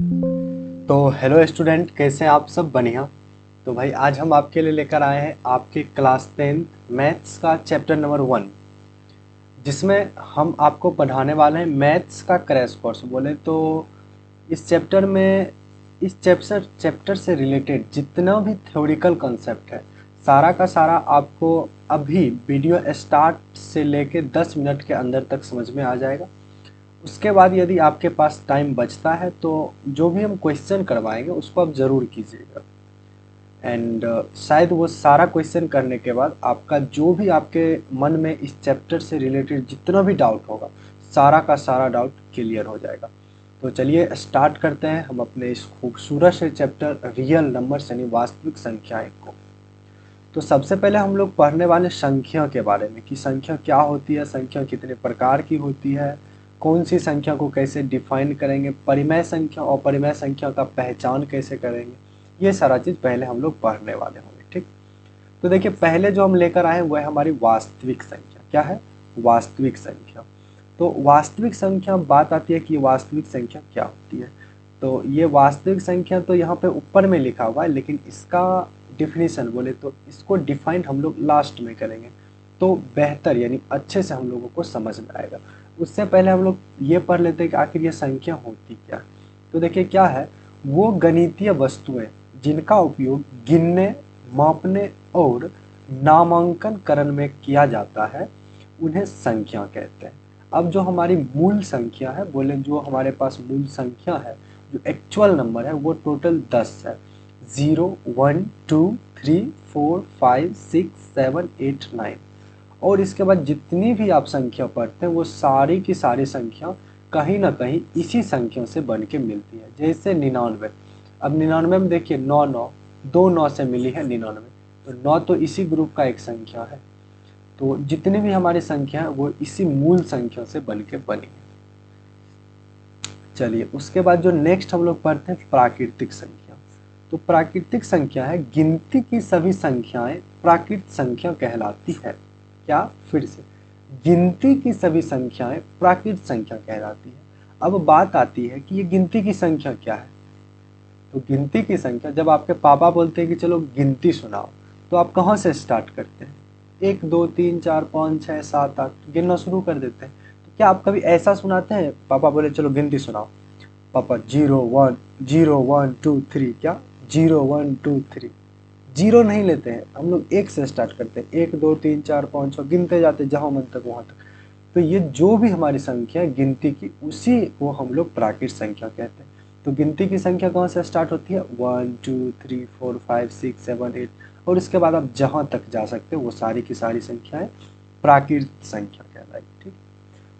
तो hello student, कैसे हैं आप सब? बढ़िया। तो भाई आज हम आपके लिए लेकर आए हैं आपके क्लास 10th मैथ्स का चैप्टर नंबर 1, जिसमें हम आपको पढ़ाने वाले हैं मैथ्स का क्रैश कोर्स। बोले तो इस चैप्टर में इस चैप्टर से रिलेटेड जितना भी थ्योरिकल कॉन्सेप्ट है, सारा का सारा आपको अभी वीडियो स्टार्ट से लेके 10 मिनट के अंदर तक समझ में आ जाएगा। उसके बाद यदि आपके पास टाइम बचता है तो जो भी हम क्वेश्चन करवाएंगे उसको आप ज़रूर कीजिएगा। एंड शायद वो सारा क्वेश्चन करने के बाद आपका जो भी आपके मन में इस चैप्टर से रिलेटेड जितना भी डाउट होगा, सारा का सारा डाउट क्लियर हो जाएगा। तो चलिए स्टार्ट करते हैं हम अपने इस खूबसूरत से चैप्टर रियल नंबर यानी वास्तविक संख्याएं को। तो सबसे पहले हम लोग पढ़ने वाले संख्या के बारे में कि संख्या क्या होती है, संख्या कितने प्रकार की होती है, कौन सी संख्या को कैसे डिफाइन करेंगे, परिमेय संख्या और अपरिमेय संख्या का पहचान कैसे करेंगे, ये सारा चीज़ पहले हम लोग पढ़ने वाले होंगे। ठीक, तो देखिए पहले जो हम लेकर आए वह है हमारी वास्तविक संख्या। क्या है? वास्तविक संख्या। तो वास्तविक संख्या, बात आती है कि वास्तविक संख्या क्या होती है। तो ये वास्तविक संख्या तो यहाँ पे ऊपर में लिखा हुआ है, लेकिन इसका डिफिनीशन बोले तो इसको डिफाइन हम लोग लास्ट में करेंगे तो बेहतर यानी अच्छे से हम लोगों को समझ में आएगा। उससे पहले हम लोग ये पढ़ लेते हैं कि आखिर ये संख्या होती क्या है। तो देखिए क्या है, वो गणितीय वस्तुएं जिनका उपयोग गिनने, मापने और नामांकन करण में किया जाता है उन्हें संख्या कहते हैं। अब जो हमारी मूल संख्या है, बोले जो हमारे पास मूल संख्या है, जो एक्चुअल नंबर है, वो टोटल 10 है। 0 1 2 3 4 5 6 7 8 9। और इसके बाद जितनी भी आप संख्या पढ़ते हैं वो सारी की सारी संख्या कहीं ना कहीं इसी संख्या से बन के मिलती है। जैसे 99। अब 99 में देखिए 9 9, 2 9 से मिली है 99, तो 9 तो इसी ग्रुप का एक संख्या है। तो जितनी भी हमारी संख्या है वो इसी मूल संख्या से बन के बनी है। चलिए उसके बाद जो नेक्स्ट हम लोग पढ़ते हैं प्राकृतिक संख्या। तो प्राकृतिक संख्या है गिनती की सभी संख्याएं प्राकृत संख्या कहलाती है। क्या? फिर से, गिनती की सभी संख्याएं प्राकृत संख्या कहलाती है। अब बात आती है कि ये गिनती की संख्या क्या है। तो गिनती की संख्या, जब आपके पापा बोलते हैं कि चलो गिनती सुनाओ, तो आप कहाँ से स्टार्ट करते हैं? 1 2 3 4 5 6 7 8 गिनना शुरू कर देते हैं। तो क्या आप कभी ऐसा सुनाते हैं, पापा बोले चलो गिनती सुनाओ, पापा 0 1 0 1 2 3, क्या 0 1 2 3? जीरो नहीं लेते हैं हम लोग, एक से स्टार्ट करते हैं, 1 2 3 4 5 6 गिनते जाते जहां मन तक वहां तक। तो ये जो भी हमारी संख्या है गिनती की, उसी को हम लोग प्राकृत संख्या कहते हैं। तो गिनती की संख्या कहाँ से स्टार्ट होती है? 1 2 3 4 5 6 7 8, और इसके बाद आप जहां तक जा सकते हो वो सारी की सारी संख्याएं प्राकृत संख्या कहलाएगी। ठीक,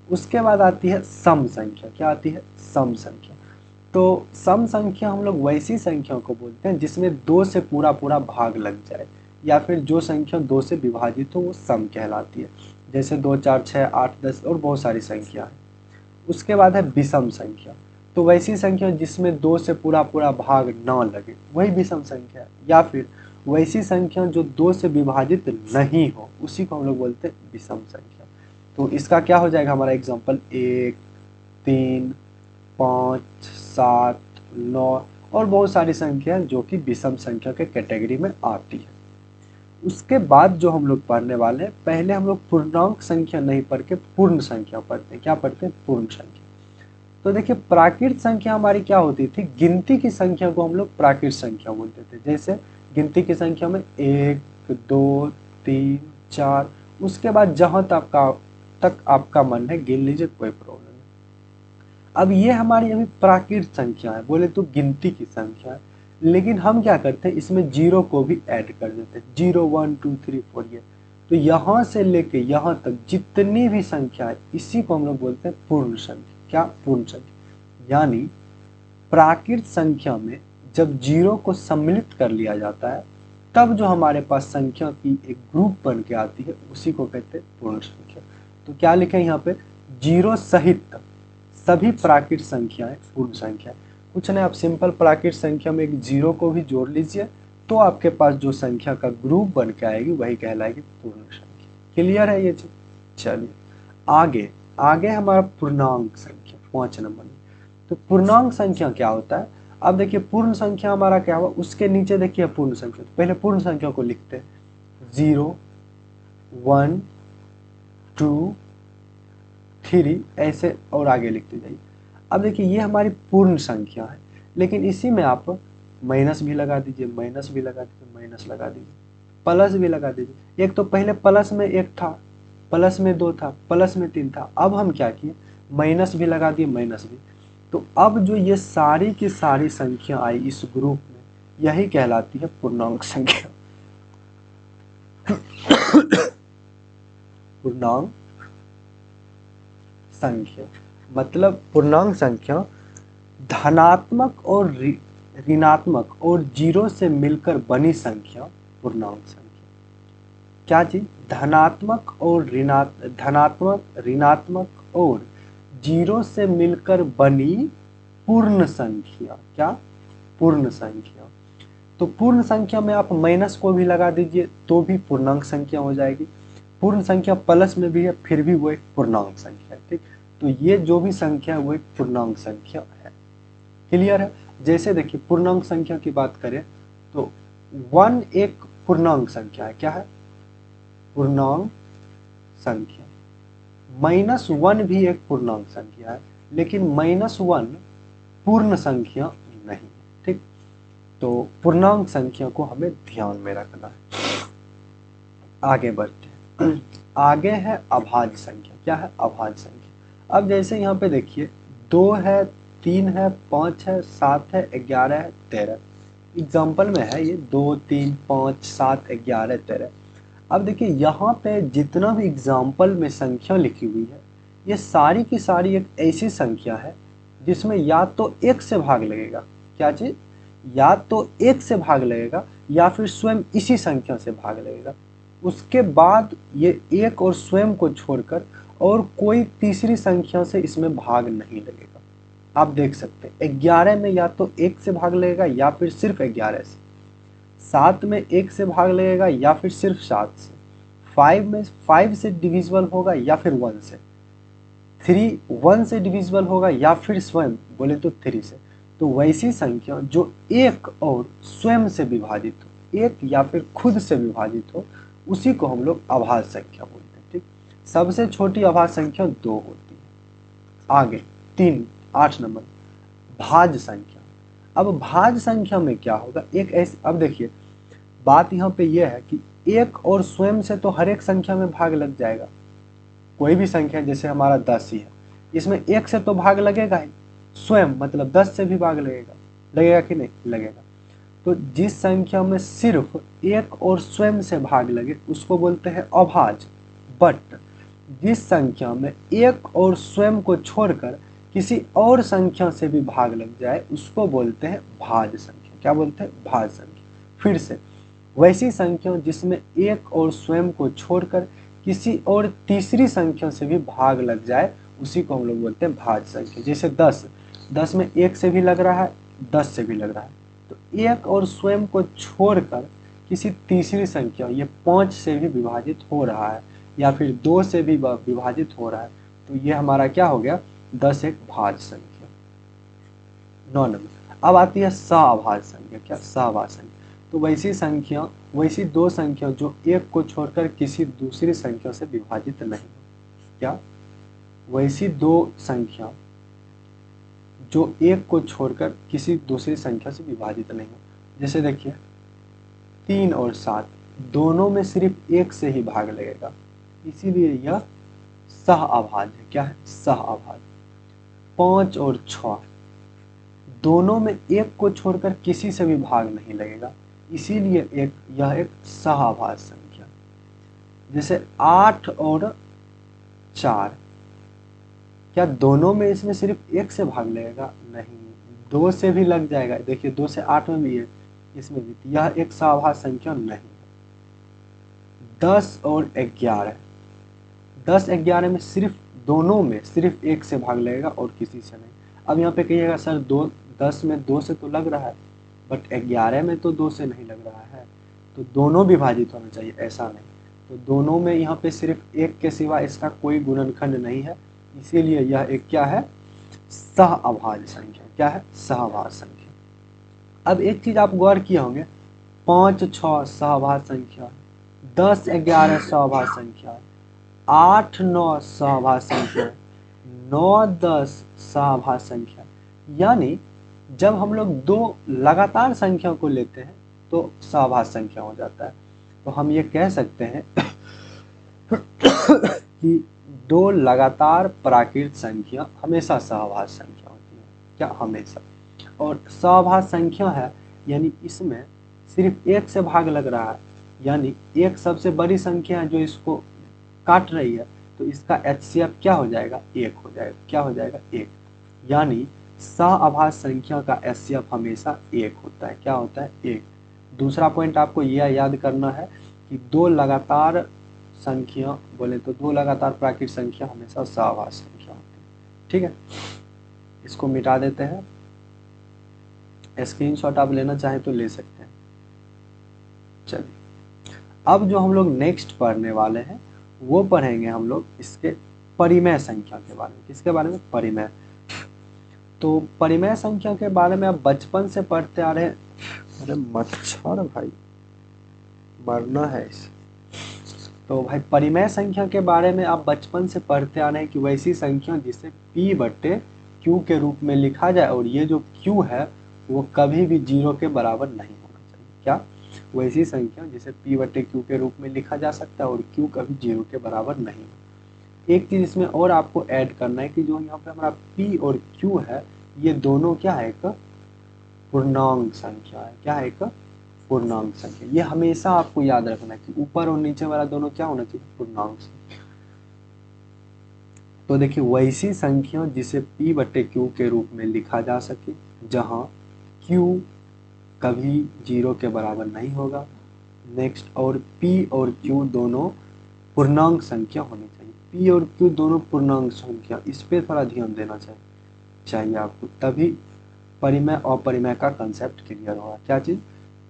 उसके बाद आती है सम संख्या। क्या आती है? सम संख्या। तो सम संख्या हम लोग वैसी संख्या को बोलते हैं जिसमें 2 से पूरा पूरा भाग लग जाए, या फिर जो संख्या 2 से विभाजित हो वो सम कहलाती है। जैसे 2 4 6 8 10 और बहुत सारी संख्या है। उसके बाद है विषम संख्या। तो वैसी संख्या जिसमें 2 से पूरा पूरा भाग ना लगे वही विषम संख्या है। या फिर वैसी संख्या जो 2 से विभाजित नहीं हो, उसी को हम लोग बोलते हैं विषम संख्या। तो इसका क्या हो जाएगा हमारा एग्जाम्पल? 1 3 5 7 9 और बहुत सारी संख्या जो कि विषम संख्या के कैटेगरी में आती है। उसके बाद जो हम लोग पढ़ने वाले हैं, पहले हम लोग पूर्णांक संख्या नहीं पढ़ के पूर्ण संख्या पढ़ते हैं। क्या पढ़ते हैं? पूर्ण संख्या। तो देखिए प्राकृत संख्या हमारी क्या होती थी, गिनती की संख्या को हम लोग प्राकृत संख्या बोलते थे। जैसे गिनती की संख्या में 1 2 3 4, उसके बाद जहां तक आपका मन है गिन लीजिए, कोई प्रॉब्लम नहीं। अब ये हमारी अभी प्राकृत संख्या है, बोले तो गिनती की संख्या है, लेकिन हम क्या करते हैं इसमें जीरो को भी ऐड कर देते हैं। 0 1 2 3 4 ये। तो यहाँ से लेके यहाँ तक जितनी भी संख्या है इसी को हम लोग बोलते हैं पूर्ण संख्या। क्या? पूर्ण संख्या। यानी प्राकृत संख्या में जब जीरो को सम्मिलित कर लिया जाता है तब जो हमारे पास संख्या की एक ग्रुप बन के आती है उसी को कहते हैं पूर्ण संख्या। तो क्या लिखे यहाँ पे? जीरो सहित सभी प्राकृत संख्याएं पूर्ण संख्या। कुछ नहीं, आप सिंपल प्राकृत संख्या में एक जीरो को भी जोड़ लीजिए तो आपके पास जो संख्या का ग्रुप बन के आएगी वही कहलाएगी पूर्ण संख्या। क्लियर है ये चीज? चलिए आगे, आगे हमारा पूर्णांक संख्या 5 नंबर में। तो पूर्णांक संख्या क्या होता है? अब देखिए पूर्ण संख्या हमारा क्या हुआ, उसके नीचे देखिए पूर्ण संख्या। तो पहले पूर्ण संख्या को लिखते हैं, 0 1 2 3 ऐसे और आगे लिखते जाइए। अब देखिए ये हमारी पूर्ण संख्या है, लेकिन इसी में आप माइनस भी लगा दीजिए, माइनस भी लगा दीजिए, माइनस लगा दीजिए, प्लस भी लगा दीजिए। एक तो पहले प्लस में 1 था, प्लस में 2 था, प्लस में 3 था, अब हम क्या किए, माइनस भी लगा दिए, माइनस भी। तो अब जो ये सारी की सारी संख्या आई इस ग्रुप में, यही कहलाती है पूर्णांक संख्या। पूर्णांक संख्या मतलब पूर्णांक संख्या धनात्मक और ऋणात्मक और जीरो से मिलकर बनी संख्या पूर्णांक संख्या। क्या चीज? धनात्मक और ऋणात्मक और जीरो से मिलकर बनी पूर्ण संख्या। क्या? पूर्ण संख्या। तो पूर्ण संख्या में आप माइनस को भी लगा दीजिए तो भी पूर्णांक संख्या हो जाएगी। पूर्ण संख्या प्लस में भी है फिर भी वो एक पूर्णांक संख्या है। ठीक, तो ये जो भी संख्या है वो एक पूर्णांक संख्या है। क्लियर है? जैसे देखिए पूर्णांक संख्या की बात करें तो 1 एक पूर्णांक संख्या है। क्या है? पूर्णांक संख्या। -1 भी एक पूर्णांक संख्या है, लेकिन -1 पूर्ण संख्या नहीं है। ठीक, तो पूर्णांक संख्या को हमें ध्यान में रखना है। आगे बढ़ते हैं। आगे है अभाज्य संख्या। क्या है? अभाज्य संख्या। अब जैसे यहाँ पे देखिए 2 है, 3 है, 5 है, 7 है, 11 है, 13। एग्जाम्पल में है ये 2 3 5 7 11 13। अब देखिए यहाँ पे जितना भी एग्जाम्पल में संख्या लिखी हुई है, ये सारी की सारी एक ऐसी संख्या है जिसमें या तो 1 से भाग लगेगा। क्या चीज? या तो 1 से भाग लगेगा या फिर स्वयं इसी संख्या से भाग लगेगा। उसके बाद ये 1 और स्वयं को छोड़कर और कोई तीसरी संख्या से इसमें भाग नहीं लगेगा। आप देख सकते हैं 11 में या तो 1 से भाग लगेगा या फिर सिर्फ 11 से, 7 में 1 से भाग लगेगा या फिर सिर्फ 7 से, 5 में 5 से डिविजिबल होगा या फिर 1 से, 3 1 से डिविजिबल होगा या फिर स्वयं बोले तो 3 से। तो वैसी संख्या जो 1 और स्वयं से विभाजित हो, 1 या फिर खुद से विभाजित हो, उसी को हम लोग अभाज्य संख्या बोलते हैं। ठीक, सबसे छोटी अभाज्य संख्या 2 होती है। आगे 8 नंबर भाज्य संख्या। अब भाज्य संख्या में क्या होगा, एक ऐसी, अब देखिए बात यहाँ पे यह है कि 1 और स्वयं से तो हर एक संख्या में भाग लग जाएगा। कोई भी संख्या जैसे हमारा 10 ही है, इसमें 1 से तो भाग लगेगा ही, स्वयं मतलब 10 से भी भाग लगेगा कि नहीं लगेगा। तो जिस संख्या में सिर्फ 1 और स्वयं से भाग लगे उसको बोलते हैं अभाज्य। बट जिस संख्या में 1 और स्वयं को छोड़कर किसी और संख्या से भी भाग लग जाए उसको बोलते हैं भाज्य संख्या। क्या बोलते हैं? भाज्य संख्या। फिर से वैसी संख्या जिसमें 1 और स्वयं को छोड़कर किसी और तीसरी संख्या से भी भाग लग जाए उसी को हम लोग बोलते हैं भाज्य संख्या। जैसे 10 में 1 से भी लग रहा है, 10 से भी लग रहा है, तो 1 और स्वयं को छोड़कर किसी तीसरी संख्या, ये 5 से भी विभाजित हो रहा है या फिर 2 से भी विभाजित हो रहा है, तो ये हमारा क्या हो गया? 10 एक भाज्य संख्या। 9 नंबर अब आती है सअभाज्य संख्या। क्या? सअभाज्य संख्या। तो वैसी दो संख्या जो 1 को छोड़कर किसी दूसरी संख्या से विभाजित नहीं हो। क्या? वैसी दो संख्या जो 1 को छोड़कर किसी दूसरी संख्या से विभाजित नहीं हो। जैसे देखिए 3 और 7 दोनों में सिर्फ 1 से ही भाग लगेगा, इसीलिए यह सअभाज्य है। क्या है? सअभाज्य। 5 और 6 दोनों में 1 को छोड़कर किसी से भी भाग नहीं लगेगा, इसीलिए यह एक सअभाज्य संख्या। जैसे 8 और 4, क्या दोनों में इसमें सिर्फ 1 से भाग लगेगा? नहीं, 2 से भी लग जाएगा। देखिए 2 से 8 में भी है, इसमें भी। यह एक सअभाज्य संख्या नहीं है। 10 और 11, 10 11 में सिर्फ दोनों में सिर्फ 1 से भाग लगेगा और किसी से नहीं। अब यहाँ पे कहिएगा सर 10 में 2 से तो लग रहा है, बट 11 में तो 2 से नहीं लग रहा है, तो दोनों विभाजित होना चाहिए, ऐसा नहीं। तो दोनों में यहाँ पे सिर्फ 1 के सिवा इसका कोई गुणनखंड नहीं है, इसीलिए यह एक क्या है? सहअभाज्य संख्या। क्या है? सहअभाज्य संख्या। अब एक चीज आप गौर किए होंगे, 5 6 सहअभाज्य संख्या, 10 11 सहअभाज्य संख्या, 8 9 सहअभाज्य संख्या, 9 10 सहअभाज्य संख्या। यानी जब हम लोग दो लगातार संख्या को लेते हैं तो सहअभाज्य संख्या हो जाता है। तो हम ये कह सकते हैं कि दो लगातार प्राकृत संख्या हमेशा सहअभाज्य संख्या होती है। क्या? हमेशा। और सहअभाज्य संख्या है यानी इसमें सिर्फ एक से भाग लग रहा है, यानी एक सबसे बड़ी संख्या है जो इसको काट रही है, तो इसका एचसीएफ क्या हो जाएगा? 1 हो जाएगा। क्या हो जाएगा? 1। यानी सहअभाज्य संख्या का एचसीएफ हमेशा 1 होता है। क्या होता है? 1। दूसरा पॉइंट आपको यह याद करना है कि दो लगातार संख्या बोले तो दो लगातार प्राकृत संख्या हमेशा सहअभाज्य संख्या होती है। ठीक है, इसको मिटा देते हैं। स्क्रीनशॉट आप लेना चाहें तो ले सकते हैं। चलिए, अब जो हम लोग नेक्स्ट पढ़ने वाले हैं वो पढ़ेंगे हम लोग इसके परिमेय संख्या के बारे में। किसके बारे में? परिमेय। तो परिमेय संख्या के बारे में आप बचपन से पढ़ते आ रहे हैं। अरे मच्छर भाई, मरना है इसे। तो भाई परिमेय संख्या के बारे में आप बचपन से पढ़ते आ रहे हैं कि वैसी संख्या जिसे P बटे Q के रूप में लिखा जाए और ये जो Q है वो कभी भी 0 के बराबर नहीं होना चाहिए। क्या? वैसी संख्या जिसे P बटे Q के रूप में लिखा जा सकता है और Q कभी 0 के बराबर नहीं हो। एक चीज इसमें और आपको ऐड करना है कि जो यहाँ पे हमारा P और Q है ये दोनों क्या है? एक पूर्णांक संख्या है। क्या है? एक पूर्णांक संख्या। ये हमेशा आपको याद रखना है कि ऊपर और नीचे वाला दोनों क्या होना चाहिए? पूर्णांक संख्या। तो देखिए, वैसी संख्या जिसे P बटे Q के रूप में लिखा जा सके जहां Q कभी 0 के बराबर नहीं होगा। नेक्स्ट, और P और Q दोनों पूर्णांक संख्या होनी चाहिए। P और Q दोनों पूर्णांक संख्या, इस पे थोड़ा ध्यान देना चाहिए आपको, तभी परिमेय अपरिमेय का कंसेप्ट क्लियर होगा। क्या चीज?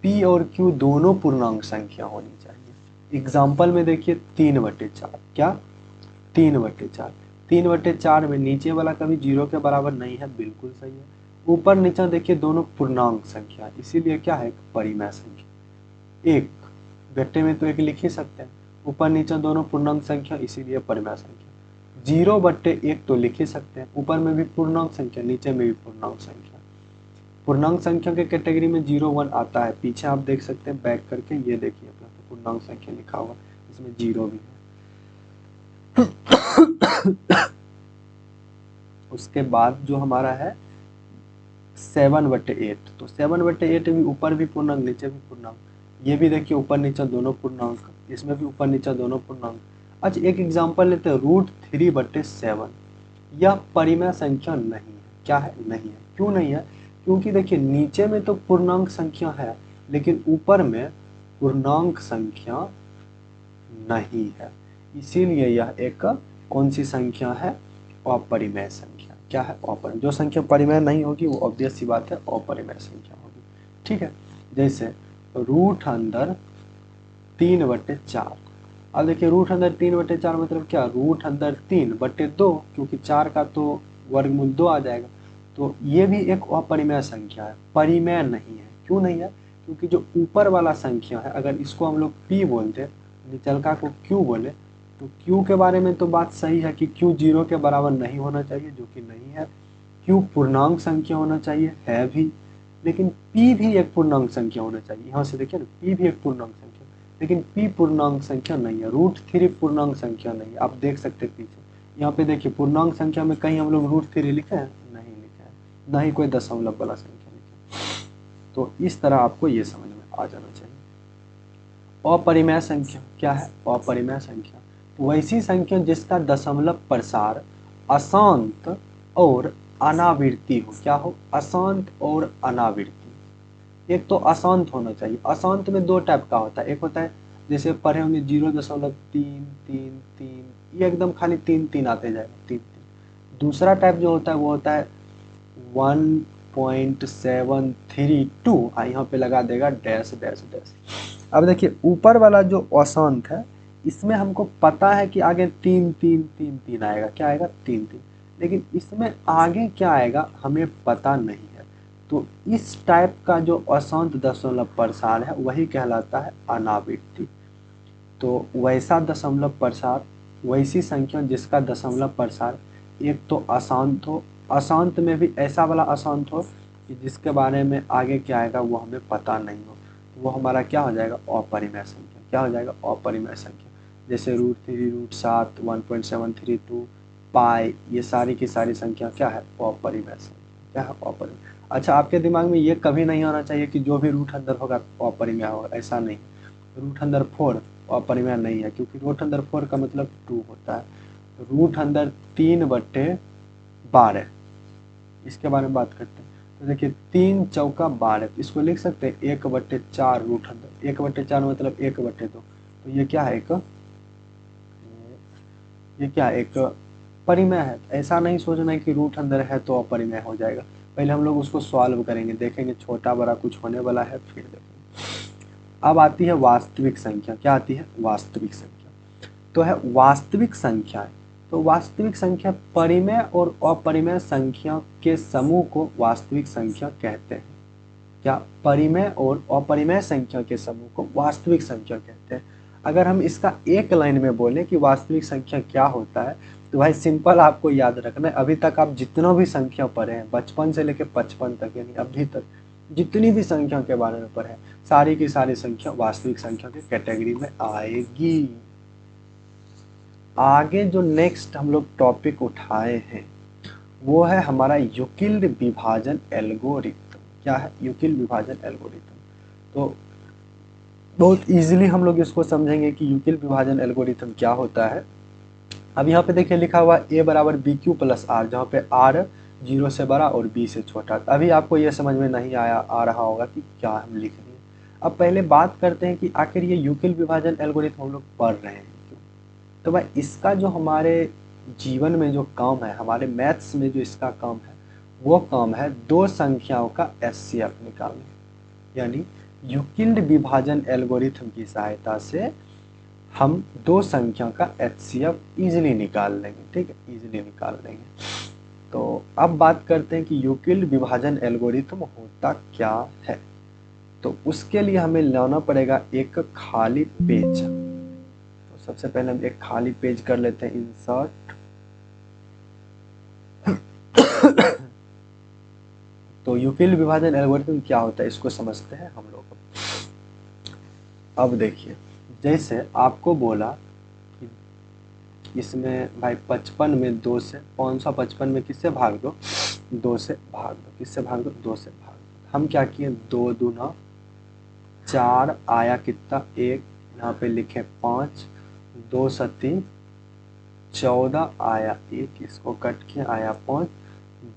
P और Q दोनों पूर्णांक संख्या होनी चाहिए। एग्जाम्पल में देखिए 3/4। क्या? 3/4। 3/4 में नीचे वाला कभी 0 के बराबर नहीं है, बिल्कुल सही है। ऊपर नीचे देखिए दोनों पूर्णांक संख्या, इसीलिए क्या है? परिमेय संख्या। एक गट्टे में तो एक लिख ही सकते हैं, ऊपर नीचे दोनों पूर्णांक संख्या, इसीलिए परिमेय संख्या। 0/1 तो लिख ही सकते हैं, ऊपर में भी पूर्णांक संख्या, नीचे में भी पूर्णांक संख्या। पूर्णांक संख्या के कैटेगरी में 0 1 आता है, पीछे आप देख सकते हैं बैक करके, ये देखिए अपना तो पूर्णांक संख्या लिखा हुआ, इसमें 0 भी है। उसके बाद जो हमारा है 7/8, तो 7/8 भी ऊपर भी पूर्णांक नीचे भी पूर्णांक। ये भी देखिए ऊपर नीचे दोनों पूर्णांक, इसमें भी ऊपर नीचे दोनों पूर्णांक। अच्छा, एक एग्जांपल लेते हैं, √3/7। यह परिमेय संख्या नहीं है। क्या है? नहीं है। क्यों नहीं है? क्योंकि देखिए नीचे में तो पूर्णांक संख्या है लेकिन ऊपर में पूर्णांक संख्या नहीं है, इसीलिए यह एक कौन सी संख्या है? अपरिमेय संख्या। क्या है? अपरिमेय। जो संख्या परिमेय नहीं होगी वो ऑब्वियस सी बात है अपरिमेय संख्या होगी। ठीक है, जैसे √3/4। अब देखिए √3/4 मतलब क्या? √3/2, क्योंकि 4 का तो वर्गमूल 2 आ जाएगा। तो ये भी एक अपरिमेय संख्या है, परिमेय नहीं है। क्यों नहीं है? क्योंकि जो ऊपर वाला संख्या है, अगर इसको हम लोग P बोलते, निचलका को Q बोले, तो Q के बारे में तो बात सही है कि Q 0 के बराबर नहीं होना चाहिए, जो कि नहीं है। Q पूर्णांक संख्या होना चाहिए, है भी। लेकिन P भी एक पूर्णांक संख्या होना चाहिए। यहाँ से देखिए ना, P भी एक पूर्णांक संख्या, लेकिन P पूर्णांक संख्या नहीं है। √3 पूर्णांक संख्या नहीं है, आप देख सकते हैं पीछे। यहाँ पे देखिए पूर्णांक संख्या में कहीं हम लोग √3 लिखे हैं? नहीं लिखे हैं, ना ही कोई दशमलव वाला संख्या लिखे। तो इस तरह आपको ये समझ में आ जाना चाहिए। अपरिमेय संख्या क्या है? अपरिमेय संख्या वैसी संख्या जिसका दशमलव प्रसार अशांत और अनावृत्ति हो। क्या हो? अशांत और अनावृत्ति। एक तो अशांत होना चाहिए। अशांत में दो टाइप का होता है, एक होता है जैसे पढ़े होंगे 0.333, ये एकदम खाली 3 आते जाएगा, 3। दूसरा टाइप जो होता है वो होता है 1.732, यहाँ पे लगा देगा डैश डैश डैश। अब देखिए ऊपर वाला जो अशांत है इसमें हमको पता है कि आगे 3 3 3 3 आएगा। क्या आएगा? 3 3। लेकिन इसमें आगे क्या आएगा हमें पता नहीं है। तो इस टाइप का जो अशांत दशमलव प्रसार है वही कहलाता है अनावृत्ति। तो वैसा दशमलव प्रसार, वैसी संख्या जिसका दशमलव प्रसार एक तो अशांत हो, अशांत में भी ऐसा वाला अशांत हो कि जिसके बारे में आगे क्या आएगा वो हमें पता नहीं हो, तो वो हमारा क्या हो जाएगा अपरिमेय संख्या। क्या हो जाएगा अपरिमेय संख्या। जैसे √3, √7, 1.732 पाई, ये सारी की सारी संख्या क्या है अपरिमेय संख्या। क्या है अपरिमेय। अच्छा, आपके दिमाग में ये कभी नहीं आना चाहिए कि जो भी रूट अंदर होगा अपरिमेय होगा, ऐसा नहीं। रूट अंदर 4 अपरिमेय नहीं है, क्योंकि रूट अंदर 4 का मतलब 2 होता है। रूट अंदर 3/12, इसके बारे में बात करते हैं। तो देखिए 3 चौका 12, इसको लिख सकते हैं 1/4 रूट अंदर। 1/4 मतलब 1/2। तो ये क्या है ये क्या है एक परिमेय है। ऐसा नहीं सोचना है कि रूट अंदर है तो अपरिमेय हो जाएगा। पहले हम लोग उसको सॉल्व करेंगे, देखेंगे छोटा बड़ा कुछ होने वाला है, फिर देखेंगे। अब आती है वास्तविक संख्या। क्या आती है वास्तविक संख्या। तो है वास्तविक संख्याएं। तो वास्तविक संख्या परिमेय और अपरिमेय संख्या के समूह को वास्तविक संख्या कहते हैं। क्या परिमेय और अपरिमेय संख्या के समूह को वास्तविक संख्या कहते हैं। अगर हम इसका एक लाइन में बोले कि वास्तविक संख्या क्या होता है, तो भाई सिंपल आपको याद रखना है। अभी तक आप जितना भी संख्या पढ़े हैं, बचपन से लेकर 55 तक, यानी अभी तक जितनी भी संख्या के बारे में पढ़े हैं, सारी की सारी संख्या वास्तविक संख्या के कैटेगरी में आएगी। आगे जो नेक्स्ट हम लोग टॉपिक उठाए हैं वो है हमारा यूक्लिड विभाजन एल्गोरिथम। क्या है यूक्लिड विभाजन एल्गोरिथम। तो बहुत इजीली हम लोग इसको समझेंगे कि यूक्लिड विभाजन एल्गोरिथम क्या होता है। अब यहाँ पे देखिए लिखा हुआ a बराबर BQ प्लस R, जहाँ पे R 0 से बड़ा और B से छोटा। अभी आपको ये समझ में नहीं आ रहा होगा कि क्या हम लिख रहे हैं। अब पहले बात करते हैं कि आखिर ये यूक्लिड विभाजन एल्गोरिथम हम लोग पढ़ रहे हैं क्यों। तो भाई इसका जो हमारे जीवन में जो काम है, हमारे मैथ्स में जो इसका काम है, वो काम है दो संख्याओं का HCF निकालना। यानी यूक्लिड विभाजन एल्गोरिथम की सहायता से हम दो संख्या का HCF इजीली निकाल लेंगे। ठीक है, इजीली निकाल लेंगे। तो अब बात करते हैं कि यूक्लिड विभाजन एल्गोरिथम होता क्या है। तो उसके लिए हमें लाना पड़ेगा एक खाली पेज। तो सबसे पहले हम एक खाली पेज कर लेते हैं, इंसर्ट। तो यूक्लिड विभाजन एल्गोरिथम क्या होता है इसको समझते हैं हम लोग। अब देखिए, जैसे आपको बोला कि इसमें भाई 55 में 2 से 555 में किससे भाग दो, 2 से भाग दो। किससे भाग दो, 2 से भाग दो। हम क्या किए, 2 दूना 4 आया कितना 1, यहाँ पे लिखे 5, 2 सती 14 आया 1, इसको कट के आया 5,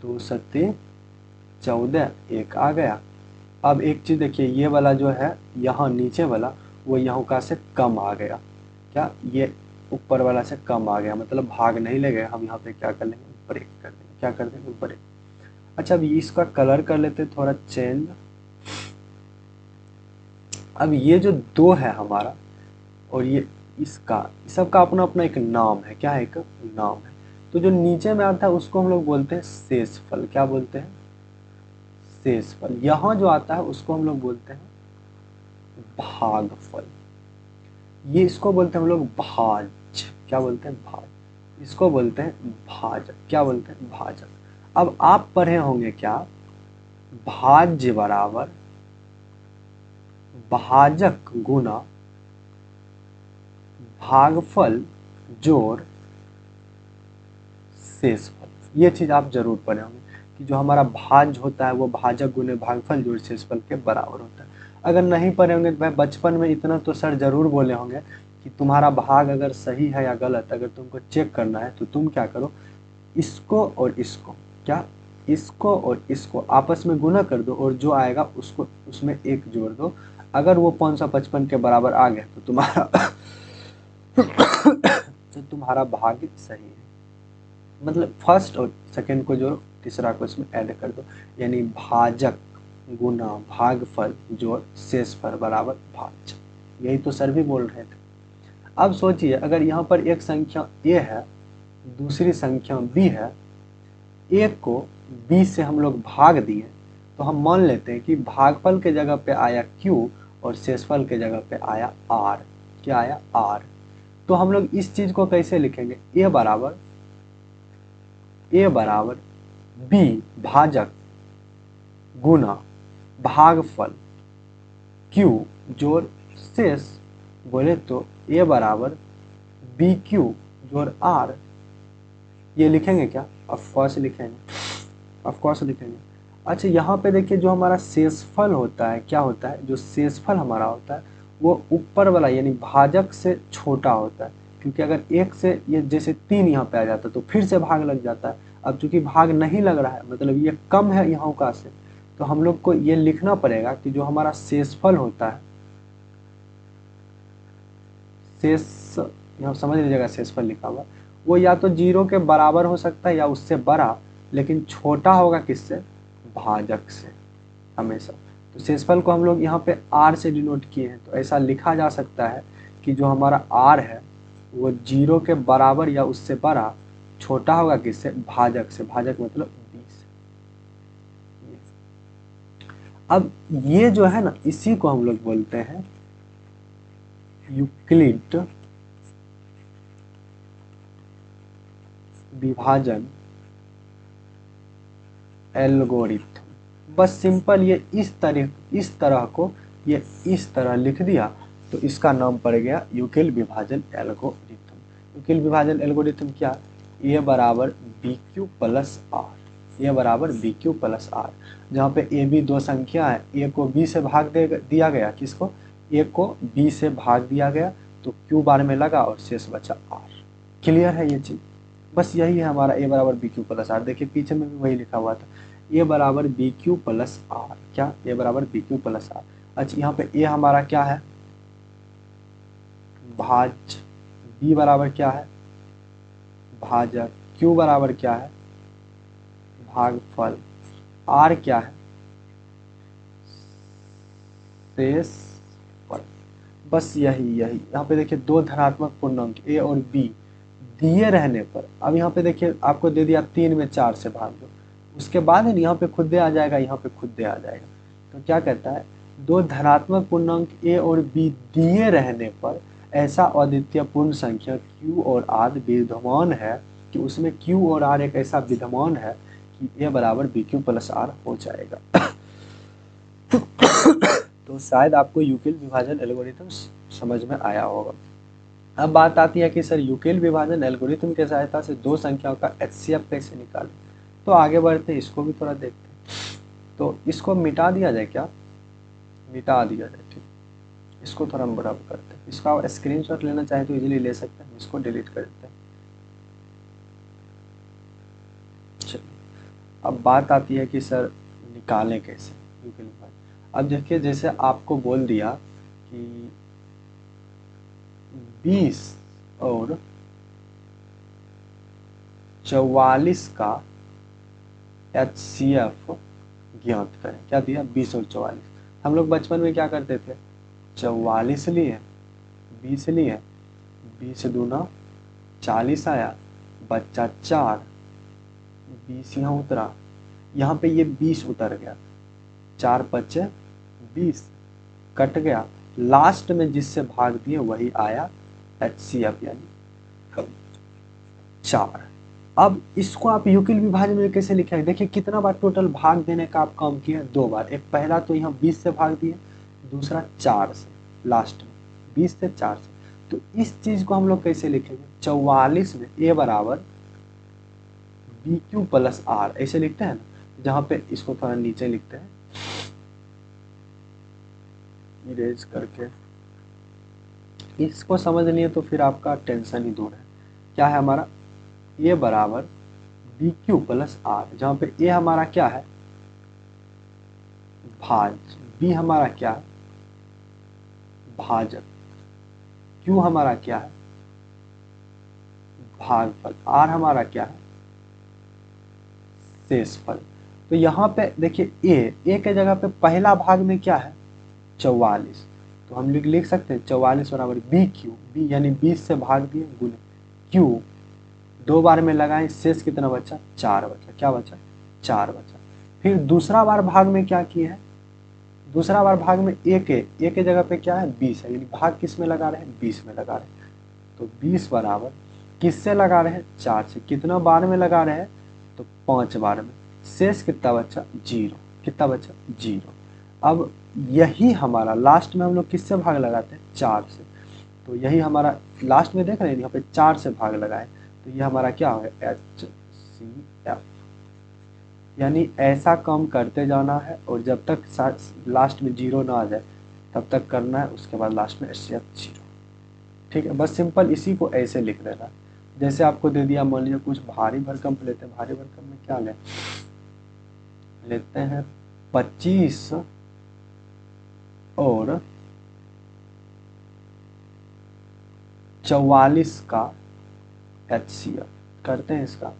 2 सती 14, 1 आ गया। अब एक चीज देखिए, ये वाला जो है यहाँ नीचे वाला वो यहाँ का से कम आ गया। क्या, ये ऊपर वाला से कम आ गया, मतलब भाग नहीं ले गए। हम यहाँ पे क्या कर लेंगे, ब्रेक कर देंगे। क्या कर देंगे, ब्रेक। अच्छा, अब इसका कलर कर लेते थोड़ा चेंज। अब ये जो 2 है हमारा और ये इसका, सबका अपना अपना एक नाम है। क्या है, एक नाम है। तो जो नीचे में आता है उसको हम लोग बोलते हैं शेषफल। क्या बोलते हैं, शेषफल। यहाँ जो आता है उसको हम लोग बोलते हैं भागफल। ये इसको बोलते हैं हम लोग भाज्य। क्या बोलते हैं, भाज्य। इसको बोलते हैं भाजक। क्या बोलते हैं, भाजक। अब आप पढ़े होंगे क्या, भाज्य बराबर भाजक गुना भागफल जोड़ शेषफल। ये चीज आप जरूर पढ़े होंगे कि जो हमारा भाज्य होता है वो भाजक गुने भागफल जोड़ शेषफल के बराबर होता है। अगर नहीं पढ़े होंगे तो भाई बचपन में इतना तो सर जरूर बोले होंगे कि तुम्हारा भाग अगर सही है या गलत, अगर तुमको चेक करना है तो तुम क्या करो, इसको और इसको, क्या, इसको और इसको आपस में गुना कर दो और जो आएगा उसको उसमें 1 जोड़ दो। अगर वो 555 के बराबर आ गया तो तुम्हारा तो तुम्हारा भाग्य सही है। मतलब फर्स्ट और सेकंड को जोड़ो, तीसरा को इसमें ऐड कर दो। यानी भाजक गुना भागफल जोड़ शेषफल बराबर भाज्य। यही तो सर भी बोल रहे थे। अब सोचिए, अगर यहाँ पर एक संख्या a है, दूसरी संख्या b है, a को b से हम लोग भाग दिए तो हम मान लेते हैं कि भागफल के जगह पे आया q और शेषफल के जगह पे आया r। क्या आया? r। तो हम लोग इस चीज को कैसे लिखेंगे? a बराबर b भाजक गुना भागफल q जोड़ शेष, बोले तो a बराबर बी क्यू जोड़ r। ये लिखेंगे क्या? ऑफ कोर्स लिखेंगे। अच्छा, यहाँ पे देखिए जो हमारा शेषफल होता है, क्या होता है? जो शेषफल हमारा होता है वो ऊपर वाला यानी भाजक से छोटा होता है, क्योंकि अगर एक से ये जैसे 3 यहाँ पे आ जाता तो फिर से भाग लग जाता है। अब चूंकि भाग नहीं लग रहा है, मतलब ये कम है यहाँ का से, तो हम लोग को ये लिखना पड़ेगा कि जो हमारा शेषफल होता है, शेष, यहाँ समझ लीजिएगा शेषफल लिखा हुआ, वो या तो 0 के बराबर हो सकता है या उससे बड़ा, लेकिन छोटा होगा किससे? भाजक से हमेशा। तो शेषफल को हम लोग यहाँ पे r से डिनोट किए हैं, तो ऐसा लिखा जा सकता है कि जो हमारा r है वो 0 के बराबर या उससे बड़ा, छोटा होगा किससे? भाजक से। भाजक मतलब 20। अब ये जो है ना, इसी को हम लोग बोलते हैं यूक्लिड विभाजन एल्गोरिथम। बस सिंपल ये इस तरह को ये इस तरह लिख दिया तो इसका नाम पड़ गया यूक्लिड विभाजन एल्गोरिथम। यूक्लिड विभाजन एल्गोरिथम क्या? a बराबर B Q plus R. a बराबर बी क्यू प्लस आर, जहाँ पे a b दो संख्या है, a को b से भाग दिया गया, किसको? a को b से भाग दिया गया, तो q बार में लगा और शेष बचा r। क्लियर है ये चीज? बस यही है हमारा a बराबर बी क्यू प्लस आर। देखिए पीछे में भी वही लिखा हुआ था, a बराबर बी क्यू प्लस आर। क्या? a बराबर बी क्यू प्लस आर। अच्छा, यहाँ पे a हमारा क्या है? भाज। b बराबर क्या है? भाजक। q बराबर क्या है? भागफल। r क्या है? शेषफल। बस यही यहाँ पे देखिए दो धनात्मक पूर्णांक a और b दिए रहने पर, अब यहाँ पे देखिए आपको दे दिया 3 में 4 से भाग दो, उसके बाद यहाँ पे खुद दे आ जाएगा, यहाँ पे खुद दे आ जाएगा। तो क्या कहता है? दो धनात्मक पूर्णांक a और b दिए रहने पर ऐसा अद्वितीय पूर्ण संख्या q और r विद्यमान है कि उसमें q और r एक ऐसा विद्यमान है कि a बराबर बी क्यू प्लस आर हो जाएगा। तो शायद आपको यूक्लिड विभाजन एल्गोरिथम समझ में आया होगा। अब बात आती है कि सर यूक्लिड विभाजन एल्गोरिथम की सहायता से दो संख्याओं का एचसीएफ कैसे निकालें। तो आगे बढ़ते हैं, इसको भी थोड़ा देखते हैं। तो इसको मिटा दिया जाए, क्या मिटा दिया जाए? ठीक, इसको थोड़ा बड़ा करते हैं। इसका स्क्रीनशॉट लेना चाहे तो इजीली ले सकते हैं, इसको डिलीट कर देते हैं। चलिए, अब बात आती है कि सर निकालें कैसे यूक्लिड विभाजन। अब देखिए जैसे आपको बोल दिया कि 20 और 44 का HCF ज्ञात करें। क्या दिया? 20 और 44। हम लोग बचपन में क्या करते थे? 44 लिए, 20 लिए, 20 दूना 40 आया, बच्चा 4, 20 यहाँ उतरा, यहाँ पे ये 20 उतर गया, 4 बचे 20 कट गया, लास्ट में जिससे भाग दिए वही आया HCF यानी 4। अब इसको आप यूक्लिड विभाजन में कैसे लिखेंगे? देखिए कितना बार टोटल भाग देने का आप काम किया? 2 बार। एक पहला तो यहाँ 20 से भाग दिए, दूसरा 4 से, लास्ट में 20 से 4 से। तो इस चीज को हम लोग कैसे लिखेंगे? 44 में a बराबर बी क्यू प्लस आर, ऐसे लिखते हैं ना, जहाँ पे इसको थोड़ा नीचे लिखते हैं इरेज करके। इसको समझ लिए तो फिर आपका टेंशन ही दूर है। क्या है हमारा? a बराबर बी क्यू प्लस आर, जहाँ पे a हमारा क्या है? भाज, b हमारा क्या है? भाजक, q हमारा क्या है? भागफल, r हमारा क्या है? शेषफल। तो यहाँ पे देखिए a के जगह पे पहला भाग में क्या है? 44। तो हम लिख सकते हैं 44 बराबर बी क्यू, बी यानी 20 से भाग दिए गुने क्यू 2 बार में लगाएं, शेष कितना बचा, 4 बचा। क्या बचा, 4 बचा। फिर दूसरा बार भाग में क्या किए हैं, दूसरा बार भाग में एक के जगह पे क्या है, 20 है, यानी भाग किस में लगा रहे हैं, 20 में लगा रहे हैं। तो 20 बराबर किससे लगा रहे हैं, 4 से। कितना बार में लगा रहे हैं, तो 5 बार में। शेष कितना बचा, 0। कितना बचा, 0। अब यही हमारा लास्ट में हम लोग किससे भाग लगाते हैं, 4 से। तो यही हमारा लास्ट में देख रहे हैं यहाँ पे 4 से भाग लगाए, तो ये हमारा क्या होगा, HCF। यानी ऐसा काम करते जाना है और जब तक लास्ट में 0 ना आ जाए तब तक करना है, उसके बाद लास्ट में HCF 0। ठीक है, बस सिंपल इसी को ऐसे लिख देना। जैसे आपको दे दिया, मान लीजिए कुछ भारी भरकम लेते हैं, भारी भरकम में क्या लेते हैं 25 और 44 का HCF करते हैं इसका।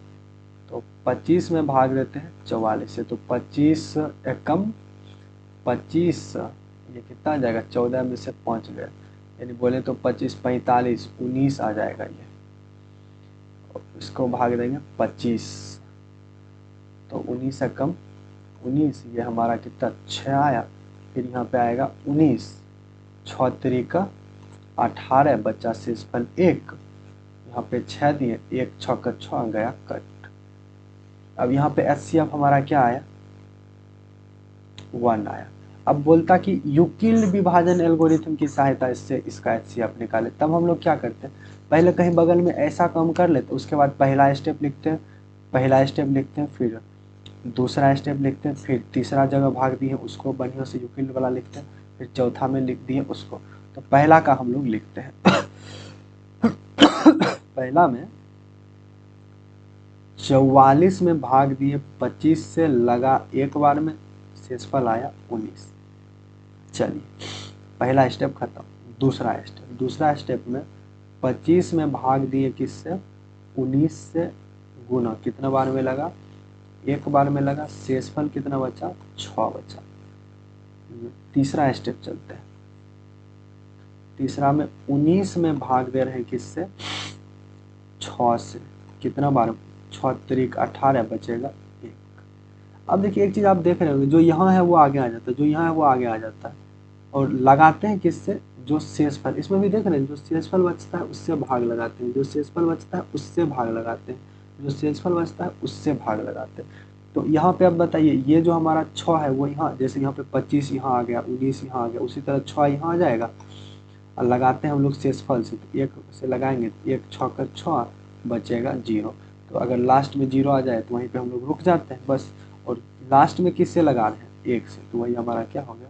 तो 25 में भाग देते हैं 44 से, तो 25 एकम 25, ये कितना आ जाएगा, 14 में से 5 गया, यानी बोले तो 25 45 19 आ जाएगा ये। इसको भाग देंगे 25, तो 19 एकम 19, ये हमारा कितना 6 आया। फिर यहाँ पे आएगा 19, 6 तरीका 18, बच्चा शेषफल 1, यहाँ पे 6 दिए, 1 6 का 6 गया कट। अब यहाँ पे HCF हमारा क्या आया, 1 आया। अब बोलता कि यूक्लिड विभाजन एल्गोरिथम की सहायता इससे इसका HCF निकाले। तब हम लोग क्या करते हैं, पहले कहीं बगल में ऐसा काम कर लेते, उसके बाद पहला स्टेप लिखते हैं, फिर दूसरा स्टेप लिखते हैं, फिर तीसरा जगह भाग दिए उसको बढ़िया से यूक्लिड वाला लिखते हैं, फिर चौथा में लिख दिए उसको। तो पहला का हम लोग लिखते हैं पहला में 44 में भाग दिए 25 से, लगा एक बार में, शेषफल आया 19। चलिए पहला स्टेप खत्म। दूसरा स्टेप में 25 में भाग दिए किससे, 19 से, गुना कितना बार में लगा, एक बार में लगा, शेषफल कितना बचा, 6 बचा। तीसरा स्टेप चलते हैं। तीसरा में 19 में भाग दे रहे हैं किससे, 6 से, कितना बार, 6 तरीक 18, बचेगा 1। अब देखिए एक चीज़ आप देख रहे होंगे, जो यहाँ है वो आगे आ जाता है, जो यहाँ है वो आगे आ जाता है, और लगाते हैं किससे, जो शेषफल, इसमें भी देख रहे हैं, जो शेषफल बचता है उससे भाग लगाते हैं, जो शेषफल बचता है उससे भाग लगाते हैं, जो शेषफल बचता है उससे भाग लगाते हैं। तो यहाँ पे अब बताइए, ये जो हमारा 6 है वो यहाँ, जैसे यहाँ पे 25 यहाँ आ गया, 19 यहाँ आ गया, उसी तरह 6 यहाँ आ जाएगा, और लगाते हैं हम लोग शेषफल से, तो 1 से लगाएंगे, 1 6 का 6, बचेगा 0। तो अगर लास्ट में 0 आ जाए तो वहीं पे हम लोग रुक जाते हैं बस। और लास्ट में किससे लगा रहे हैं, 1 से, तो वही हमारा क्या हो गया,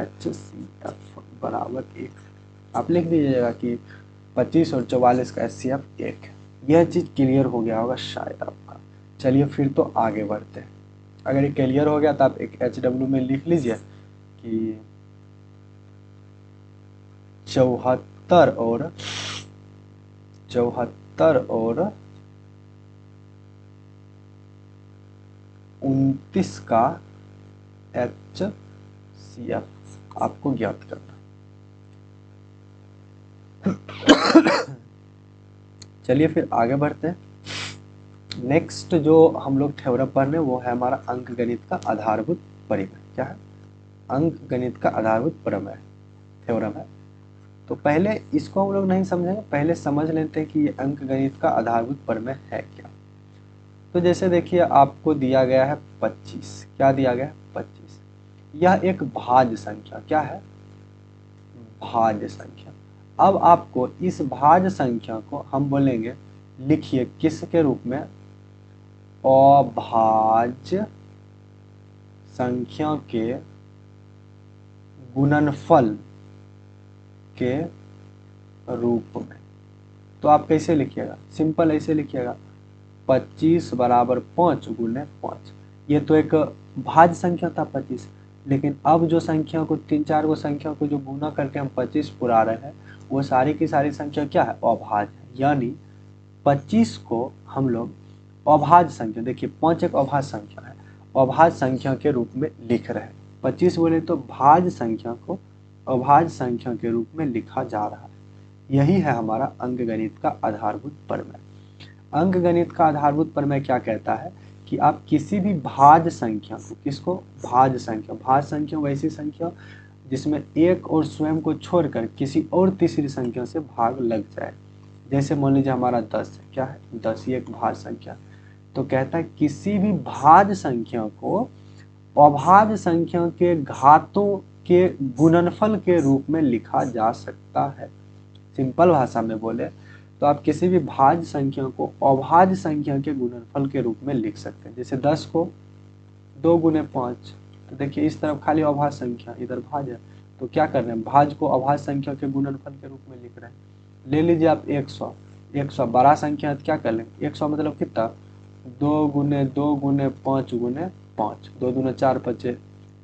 HCF बराबर 1। आप लिख दीजिएगा कि 25 और 44 का HCF 1। यह चीज़ क्लियर हो गया होगा शायद आपका। चलिए फिर तो आगे बढ़ते हैं। अगर ये क्लियर हो गया तो आप एक HW में लिख लीजिए कि 74 और 29 का HCF आपको ज्ञात करना। चलिए फिर आगे बढ़ते हैं। नेक्स्ट जो हम लोग थ्योरम पढ़ने वो है हमारा अंकगणित का आधारभूत परिमेय। क्या है, अंकगणित का आधारभूत परिमेय थ्योरम है। तो पहले इसको हम लोग नहीं समझेंगे, पहले समझ लेते हैं कि ये अंकगणित का आधारभूत परिमेय है क्या। तो जैसे देखिए आपको दिया गया है 25, क्या दिया गया है 25, यह एक भाज्य संख्या, क्या है, भाज्य संख्या। अब आपको इस भाज्य संख्या को हम बोलेंगे, लिखिए किसके रूप में, अभाज्य संख्या के गुणनफल के रूप में। तो आप कैसे लिखिएगा, सिंपल ऐसे लिखिएगा, 25 बराबर 5 गुने 5। ये तो एक भाज्य संख्या था 25, लेकिन अब जो संख्या को 3-4 को संख्या को जो गुना करके हम 25 पुरा रहे हैं, वो सारी की सारी संख्या क्या है, अभाज्य है। यानी 25 को हम लोग अभाज्य संख्या, देखिए 5 एक अभाज्य संख्या है, अभाज्य संख्या के रूप में लिख रहे हैं। 25 बोले तो भाज्य संख्या को अभाज्य संख्या के रूप में लिखा जा रहा है। यही है हमारा अंकगणित का आधारभूत परिमेय। अंकगणित का आधारभूत प्रमेय क्या कहता है कि आप किसी भी भाज्य संख्या को, किसको, भाज्य संख्या वैसी संख्या जिसमें एक और स्वयं को छोड़कर किसी और तीसरी संख्या से भाग लग जाए। जैसे मान लीजिए हमारा 10 है, क्या है 10, ये एक भाज्य संख्या। तो कहता है किसी भी भाज्य संख्या को अभाज्य संख्या के घातों के गुणनफल के रूप में लिखा जा सकता है। सिंपल भाषा में बोले तो आप किसी भी भाज्य संख्या को अभाज्य संख्या के गुणनफल के रूप में लिख सकते हैं। जैसे 10 को 2 गुने 5, तो देखिए इस तरफ खाली अभाज्य संख्या, इधर भाज्य है, तो क्या कर रहे हैं, भाज्य को अभाज्य संख्या के गुणनफल के रूप में लिख रहे हैं। ले लीजिए आप 100 बड़ा संख्या है तो क्या कर लेंगे, 100 मतलब कितना, 2 गुने 2 गुने 5 गुने 5, 2 दूने 4 पचे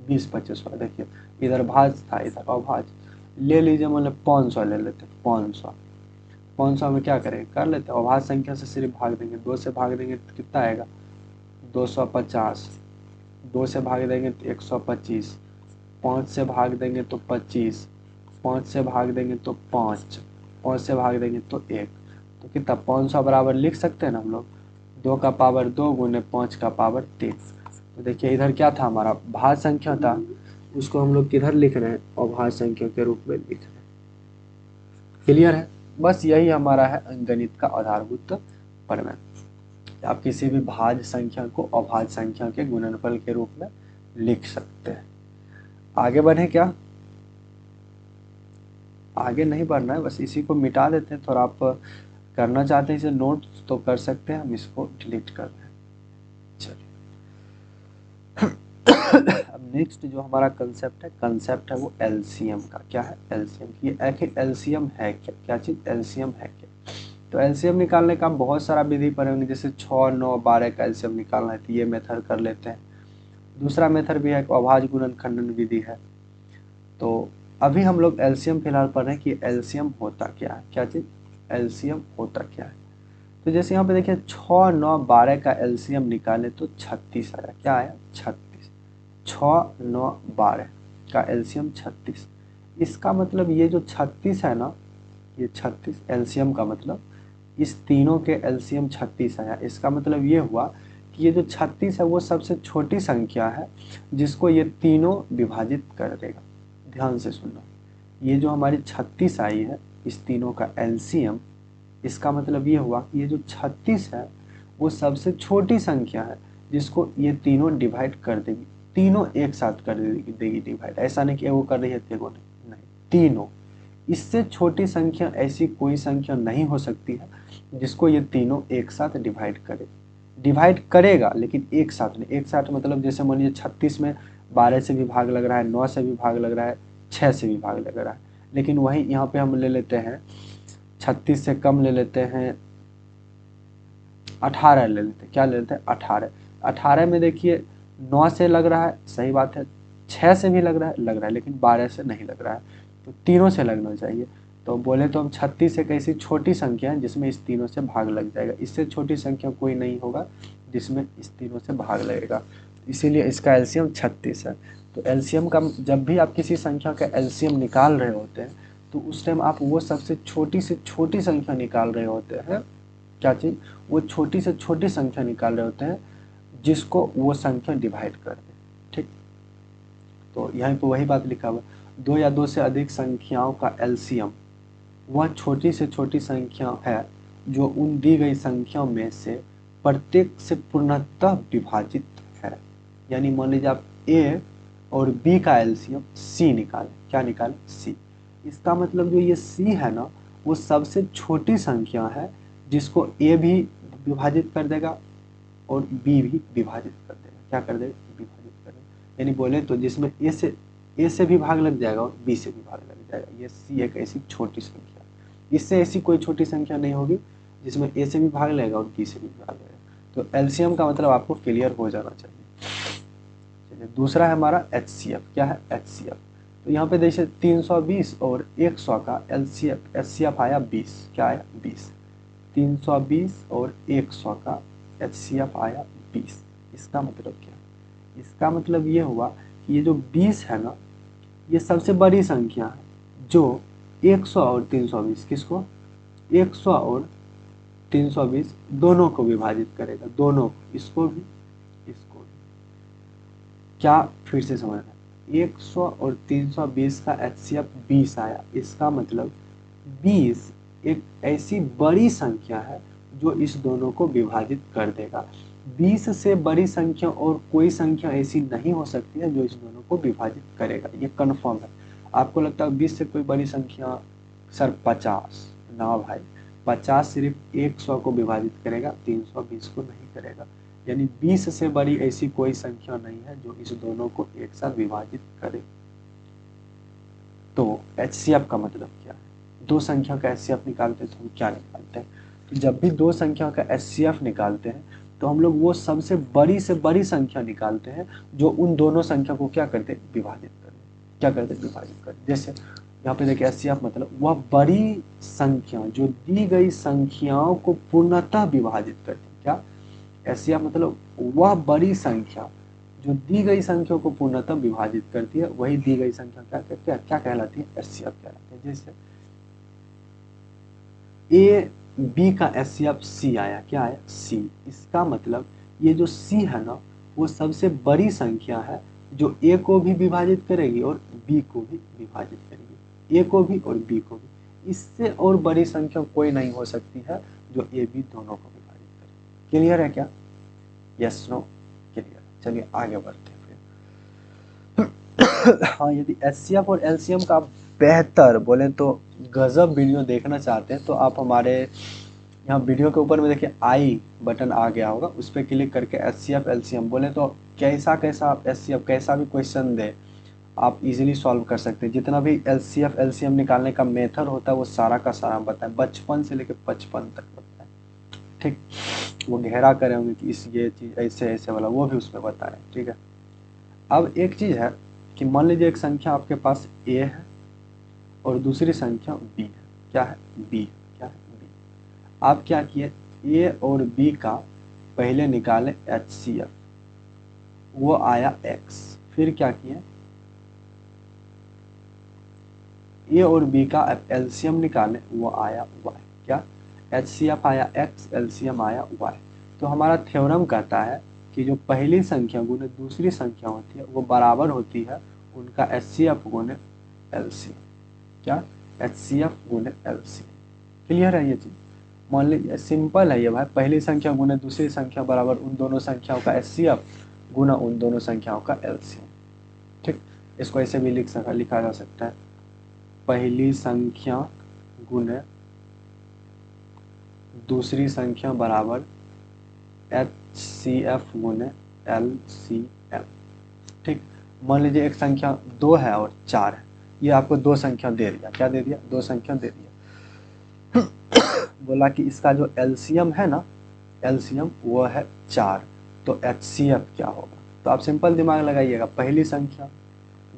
20 25। देखिए इधर भाज्य था, इधर अभाज्य। ले लीजिए मतलब 500 ले लेते, 500 में क्या करेंगे, कर लेते हैं अभाज्य संख्या से सिर्फ भाग देंगे, 2 से भाग देंगे तो कितना आएगा 250, 2 से भाग देंगे तो 125, 5 से भाग देंगे तो 25, 5 से भाग देंगे तो 5, 5 से भाग देंगे तो 1, तो कितना 500 बराबर लिख सकते हैं ना हम लोग, 2 का पावर 2 गुने 5 का पावर 3। तो देखिए इधर क्या था, हमारा भाज्य संख्या था, उसको हम लोग किधर लिख रहे हैं, अभाज्य संख्या के रूप में लिख रहे हैं। क्लियर है, बस यही हमारा है अंकगणित का आधारभूत प्रमेय। आप किसी भी भाज्य संख्या को अभाज्य संख्या के गुणनफल के रूप में लिख सकते हैं। आगे बढ़े क्या, आगे नहीं बढ़ना है, बस इसी को मिटा देते हैं। थोड़ा आप करना चाहते हैं इसे नोट तो कर सकते हैं, हम इसको डिलीट कर रहे हैं। चलिए अब नेक्स्ट जो हमारा कंसेप्ट है वो एलसीएम का। क्या है एलसीएम, ये आखिर एलसीएम है क्या, क्या चीज एलसीएम है क्या। तो एलसीएम निकालने का बहुत सारा विधि पड़े होंगे, जैसे 6, 9, 12 का एलसीएम निकालना है तो ये मेथड कर लेते हैं। दूसरा मेथड भी है, अभाज्य गुणन खंडन विधि है। तो अभी हम लोग एलसीएम फिलहाल पढ़ रहे हैं कि एलसीएम होता क्या है, क्या चीज एलसीएम होता क्या है। तो जैसे यहाँ पे देखिए 6, 9, 12 का एलसीएम निकाले तो 36 आया, क्या आया 36, 6, 9, 12 का एलसीएम 36। इसका मतलब ये जो 36 है ना, ये 36 एलसीएम का मतलब इस तीनों के एलसीएम 36 आया। इसका मतलब ये हुआ कि ये जो 36 है वो सबसे छोटी संख्या है जिसको ये तीनों विभाजित कर देगा। ध्यान से सुनना, ये जो हमारी 36 आई है इस तीनों का एलसीएम, इसका मतलब ये हुआ कि ये जो 36 है वो सबसे छोटी संख्या है जिसको ये तीनों डिवाइड कर देगी, तीनों एक साथ कर देगी डिवाइड। ऐसा नहीं कि वो कर रही है तेगो नहीं, तीनों। इससे छोटी संख्या ऐसी कोई संख्या नहीं हो सकती है जिसको ये तीनों एक साथ डिवाइड करे। डिवाइड करेगा लेकिन एक साथ नहीं। एक साथ मतलब जैसे मान लीजिए 36 में 12 से भी भाग लग रहा है, 9 से भी भाग लग रहा है, 6 से भी भाग लग रहा है, लेकिन वहीं यहाँ पे हम ले लेते हैं 36 से कम ले लेते हैं 18 ले लेते हैं। क्या ले लेते हैं 18। 18 में देखिए 9 से लग रहा है, सही बात है, 6 से भी लग रहा है लेकिन 12 से नहीं लग रहा है, तो तीनों से लगना चाहिए। तो बोले तो हम 36 एक ऐसी छोटी संख्या है जिसमें इस तीनों से भाग लग जाएगा। इससे छोटी संख्या कोई नहीं होगा जिसमें इस तीनों से भाग लगेगा, इसीलिए इसका एलसीएम 36 है। तो एलसीएम का जब भी आप किसी संख्या का एलसीएम निकाल रहे होते हैं तो उस टाइम आप वो सबसे छोटी से छोटी संख्या निकाल रहे होते हैं। क्या चीज़, वो छोटी से छोटी संख्या निकाल रहे होते हैं जिसको वो संख्या डिवाइड कर दे। ठीक, तो यहाँ पे वही बात लिखा हुआ, 2 या 2 से अधिक संख्याओं का एलसीएम वह छोटी से छोटी संख्या है जो उन दी गई संख्याओं में से प्रत्येक से पूर्णतः विभाजित है। यानी मान लीजिए आप ए और बी का एलसीएम सी निकालें, क्या निकालें सी। इसका मतलब जो ये सी है ना वो सबसे छोटी संख्या है जिसको ए भी विभाजित कर देगा और बी भी विभाजित कर देगा। क्या कर देगा, विभाजित कर देगा। यानी बोले तो जिसमें ए से भी भाग लग जाएगा और बी से भी भाग लग जाएगा। ये सी एक ऐसी छोटी संख्या, इससे ऐसी कोई छोटी संख्या नहीं होगी जिसमें ए से भी भाग लेगा और बी से भी भाग लेगा। तो एलसीएम का मतलब आपको क्लियर हो जाना चाहिए। चलिए दूसरा है हमारा एचसीएफ। क्या है एचसीएफ, तो यहाँ पे देखिए 320 और 100 का एचसीएफ आया 20। क्या आया 20। 320 और 100 का एचसीएफ आया 20। इसका मतलब क्या, इसका मतलब ये हुआ कि ये जो 20 है ना ये सबसे बड़ी संख्या है जो 100 और 320, किसको 100 और 320 दोनों को विभाजित करेगा, दोनों को, इसको भी इसको भी। क्या, फिर से समझना, 100 और 320 का HCF 20 आया, इसका मतलब 20 एक ऐसी बड़ी संख्या है जो इस दोनों को विभाजित कर देगा। 20 से बड़ी संख्या और कोई संख्या ऐसी नहीं हो सकती है जो इस दोनों को विभाजित करेगा, ये कंफर्म है। आपको लगता है 20 से कोई बड़ी संख्या, सर 50, ना भाई, 50 सिर्फ 100 को विभाजित करेगा, 320 को नहीं करेगा। यानी 20 से बड़ी ऐसी कोई संख्या नहीं है जो इस दोनों को एक साथ विभाजित करे। तो HCF का मतलब क्या है? दो संख्या का HCF निकालते हैं तो हम क्या निकालते हैं? तो जब भी दो संख्या का HCF निकालते हैं तो हम लोग वो सबसे बड़ी से बड़ी संख्या निकालते हैं जो उन दोनों संख्या को क्या करते हैं? विभाजित करते हैं। क्या करते हैं? विभाजित करते। जैसे यहाँ पे देखिए HCF मतलब वह बड़ी संख्या जो दी गई संख्याओं को पूर्णतः विभाजित करती है। क्या? HCF मतलब वह बड़ी संख्या जो दी गई संख्या को पूर्णतः विभाजित करती है, वही दी गई संख्या क्या कहलाती है? HCF कहलाती है। जैसे ए बी का HCF C आया, क्या आया? C। इसका मतलब ये जो C है ना, वो सबसे बड़ी संख्या है जो A को भी विभाजित करेगी और B को भी विभाजित करेगी, A को भी और B को भी। इससे और बड़ी संख्या कोई नहीं हो सकती है जो A B दोनों को विभाजित करे। क्लियर है क्या? Yes no? क्लियर। चलिए आगे बढ़ते हैं फिर। हाँ, यदि HCF और LCM का बेहतर बोले तो गजब वीडियो देखना चाहते हैं तो आप हमारे यहाँ वीडियो के ऊपर में देखिए आई बटन आ गया होगा, उस पर क्लिक करके HCF LCM बोले तो कैसा आप HCF कैसा भी क्वेश्चन दे आप इजीली सॉल्व कर सकते हैं। जितना भी LCF LCM निकालने का मेथड होता है वो सारा का सारा बताएं, बचपन से लेकर 55 तक बताएं। ठीक, वो घेरा करे होंगे कि इस ये चीज़ ऐसे ऐसे वाला, वो भी उसमें बताएं। ठीक है। अब एक चीज़ है कि मान लीजिए एक संख्या आपके पास A है और दूसरी संख्या B है। क्या है? B। क्या है? B। आप क्या किए? A और B का पहले निकाले HCF, वो आया X। फिर क्या किए? A और B का LCM निकाले, वो आया Y। क्या? HCF आया X, LCM आया Y। तो हमारा थ्योरम कहता है कि जो पहली संख्या गुने दूसरी संख्या होती है वो बराबर होती है उनका HCF गुने LCM। क्या? HCF गुने LCM। क्लियर है ये चीज़? मान लीजिए सिंपल है ये भाई, पहली संख्या गुने दूसरी संख्या बराबर उन दोनों संख्याओं का HCF गुना उन दोनों संख्याओं का LCM। ठीक, इसको ऐसे भी लिखा जा सकता है, पहली संख्या गुने दूसरी संख्या बराबर HCF गुने LCM। ठीक, मान लीजिए एक संख्या 2 है और 4 है, ये आपको दो संख्या दे दिया। क्या दे दिया? दो संख्या दे दिया। बोला कि इसका जो LCM है ना, LCM वो है 4, तो HCF क्या होगा? तो आप सिंपल दिमाग लगाइएगा, पहली संख्या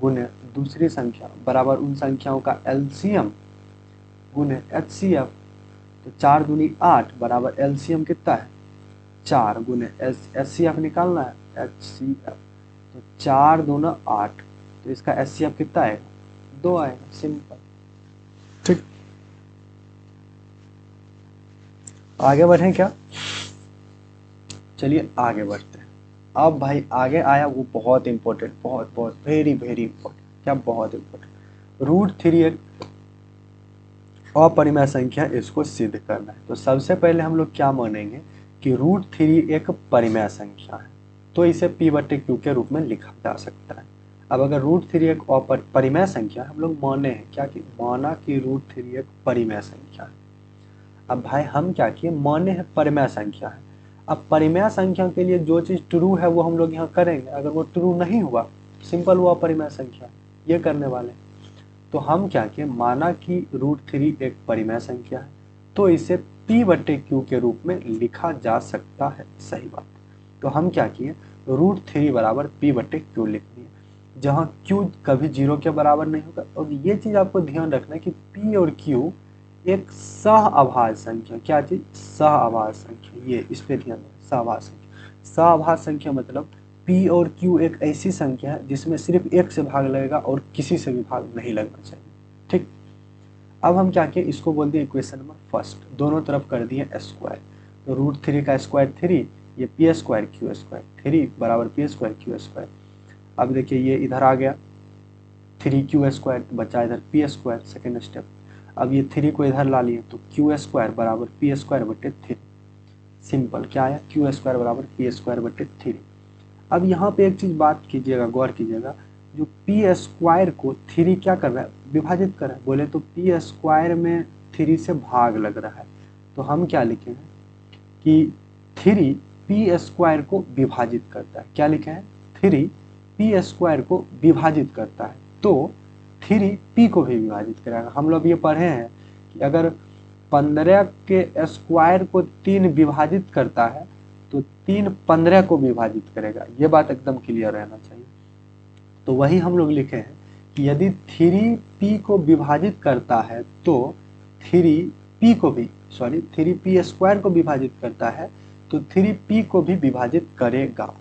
गुने दूसरी संख्या बराबर उन संख्याओं का LCM गुने HCF। तो 4 दूनी 8 बराबर LCM कितना है? 4 गुने HCF निकालना है HCF, तो 4 दूना 8, तो इसका HCF कितना आएगा? 2 आएगा। सिंपल। ठीक, आगे बढ़ें क्या? चलिए आगे बढ़ते हैं। अब भाई आगे आया वो बहुत इंपॉर्टेंट, बहुत वेरी वेरी इंपॉर्टेंट। क्या? बहुत इंपॉर्टेंट। √3 एक अपरिमेय संख्या, इसको सिद्ध करना है। तो सबसे पहले हम लोग क्या मानेंगे कि √3 एक परिमेय संख्या है, तो इसे P/Q के रूप में लिखा जा सकता है। अब अगर √3 एक परिमेय संख्या हम लोग माने हैं, क्या कि माना कि √3 एक परिमेय संख्या है। अब भाई हम क्या किए? माने हैं परिमेय संख्या है। अब परिमेय संख्या के लिए जो चीज़ ट्रू है वो हम लोग यहाँ करेंगे, अगर वो ट्रू नहीं हुआ सिंपल वो अपरिमेय संख्या है, ये करने वाले। तो हम क्या किए? माना कि √3 एक परिमेय संख्या है, तो इसे P/Q के रूप में लिखा जा सकता है। सही बात। तो हम क्या किए? √3 बराबर P/Q लिख दिए, जहाँ Q कभी 0 के बराबर नहीं होगा। और ये चीज़ आपको ध्यान रखना है कि P और Q एक सहअभाज्य संख्या। क्या चीज़? सहअभाज्य संख्या। ये इस पे ध्यान दें, सहअभाज्य संख्या। सहअभाज्य संख्या मतलब P और Q एक ऐसी संख्या है जिसमें सिर्फ एक से भाग लगेगा और किसी से भी भाग नहीं लगना चाहिए। ठीक, अब हम क्या किए, इसको बोल दिए इक्वेशन नंबर फर्स्ट, दोनों तरफ कर दिए स्क्वायर। तो √3 का स्क्वायर 3, ये पी स्क्वायर क्यू स्क्वायर, 3 बराबर पी स्क्वायर क्यू स्क्वायर। अब देखिए ये इधर आ गया 3 क्यू स्क्वायर, बचा इधर पी स्क्वायर, सेकेंड स्टेप। अब ये 3 को इधर ला लिए तो क्यू स्क्वायर बराबर पी स्क्वायर बटे 3। सिंपल क्या आया, क्यू स्क्वायर बराबर पी स्क्वायर बटे 3। अब यहाँ पे एक चीज बात कीजिएगा, गौर कीजिएगा, जो पी स्क्वायर को 3 क्या कर रहा है, विभाजित कर रहा है। बोले तो पी स्क्वायर में 3 से भाग लग रहा है, तो हम क्या लिखे हैं कि 3 पी स्क्वायर को विभाजित करता है। क्या लिखे हैं, 3 पी स्क्वायर को विभाजित करता है, तो 3 पी को भी विभाजित करेगा। हम लोग ये पढ़े हैं कि अगर 15 के स्क्वायर को 3 विभाजित करता है तो 3 15 को विभाजित करेगा। ये बात एकदम क्लियर रहना चाहिए। तो वही हम लोग लिखे हैं कि यदि 3 पी को विभाजित करता है तो 3 पी स्क्वायर को विभाजित करता है तो 3 पी को भी विभाजित करेगा।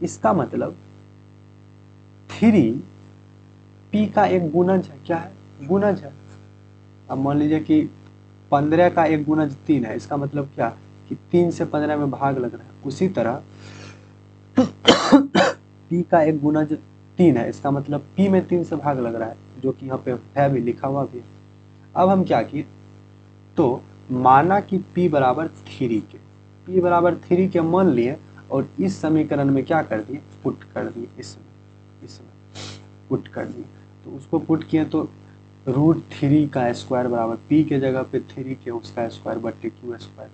इसका मतलब 3 पी का एक गुणज है। क्या है, गुणज है। अब मान लीजिए कि 15 का एक गुणज 3 है, इसका मतलब क्या कि 3 से 15 में भाग लग रहा है। उसी तरह पी का एक गुणज 3 है, इसका मतलब पी में 3 से भाग लग रहा है, जो कि यहाँ पे है भी, लिखा हुआ भी है। अब हम क्या किए, तो माना कि p बराबर 3 के मान लिए और इस समीकरण में क्या कर दिए, पुट कर दिए, इसमें पुट कर दिए। तो उसको पुट किए तो √3 का स्क्वायर बराबर p के जगह पे 3 के उसका स्क्वायर बट्टे क्यू स्क्वायर,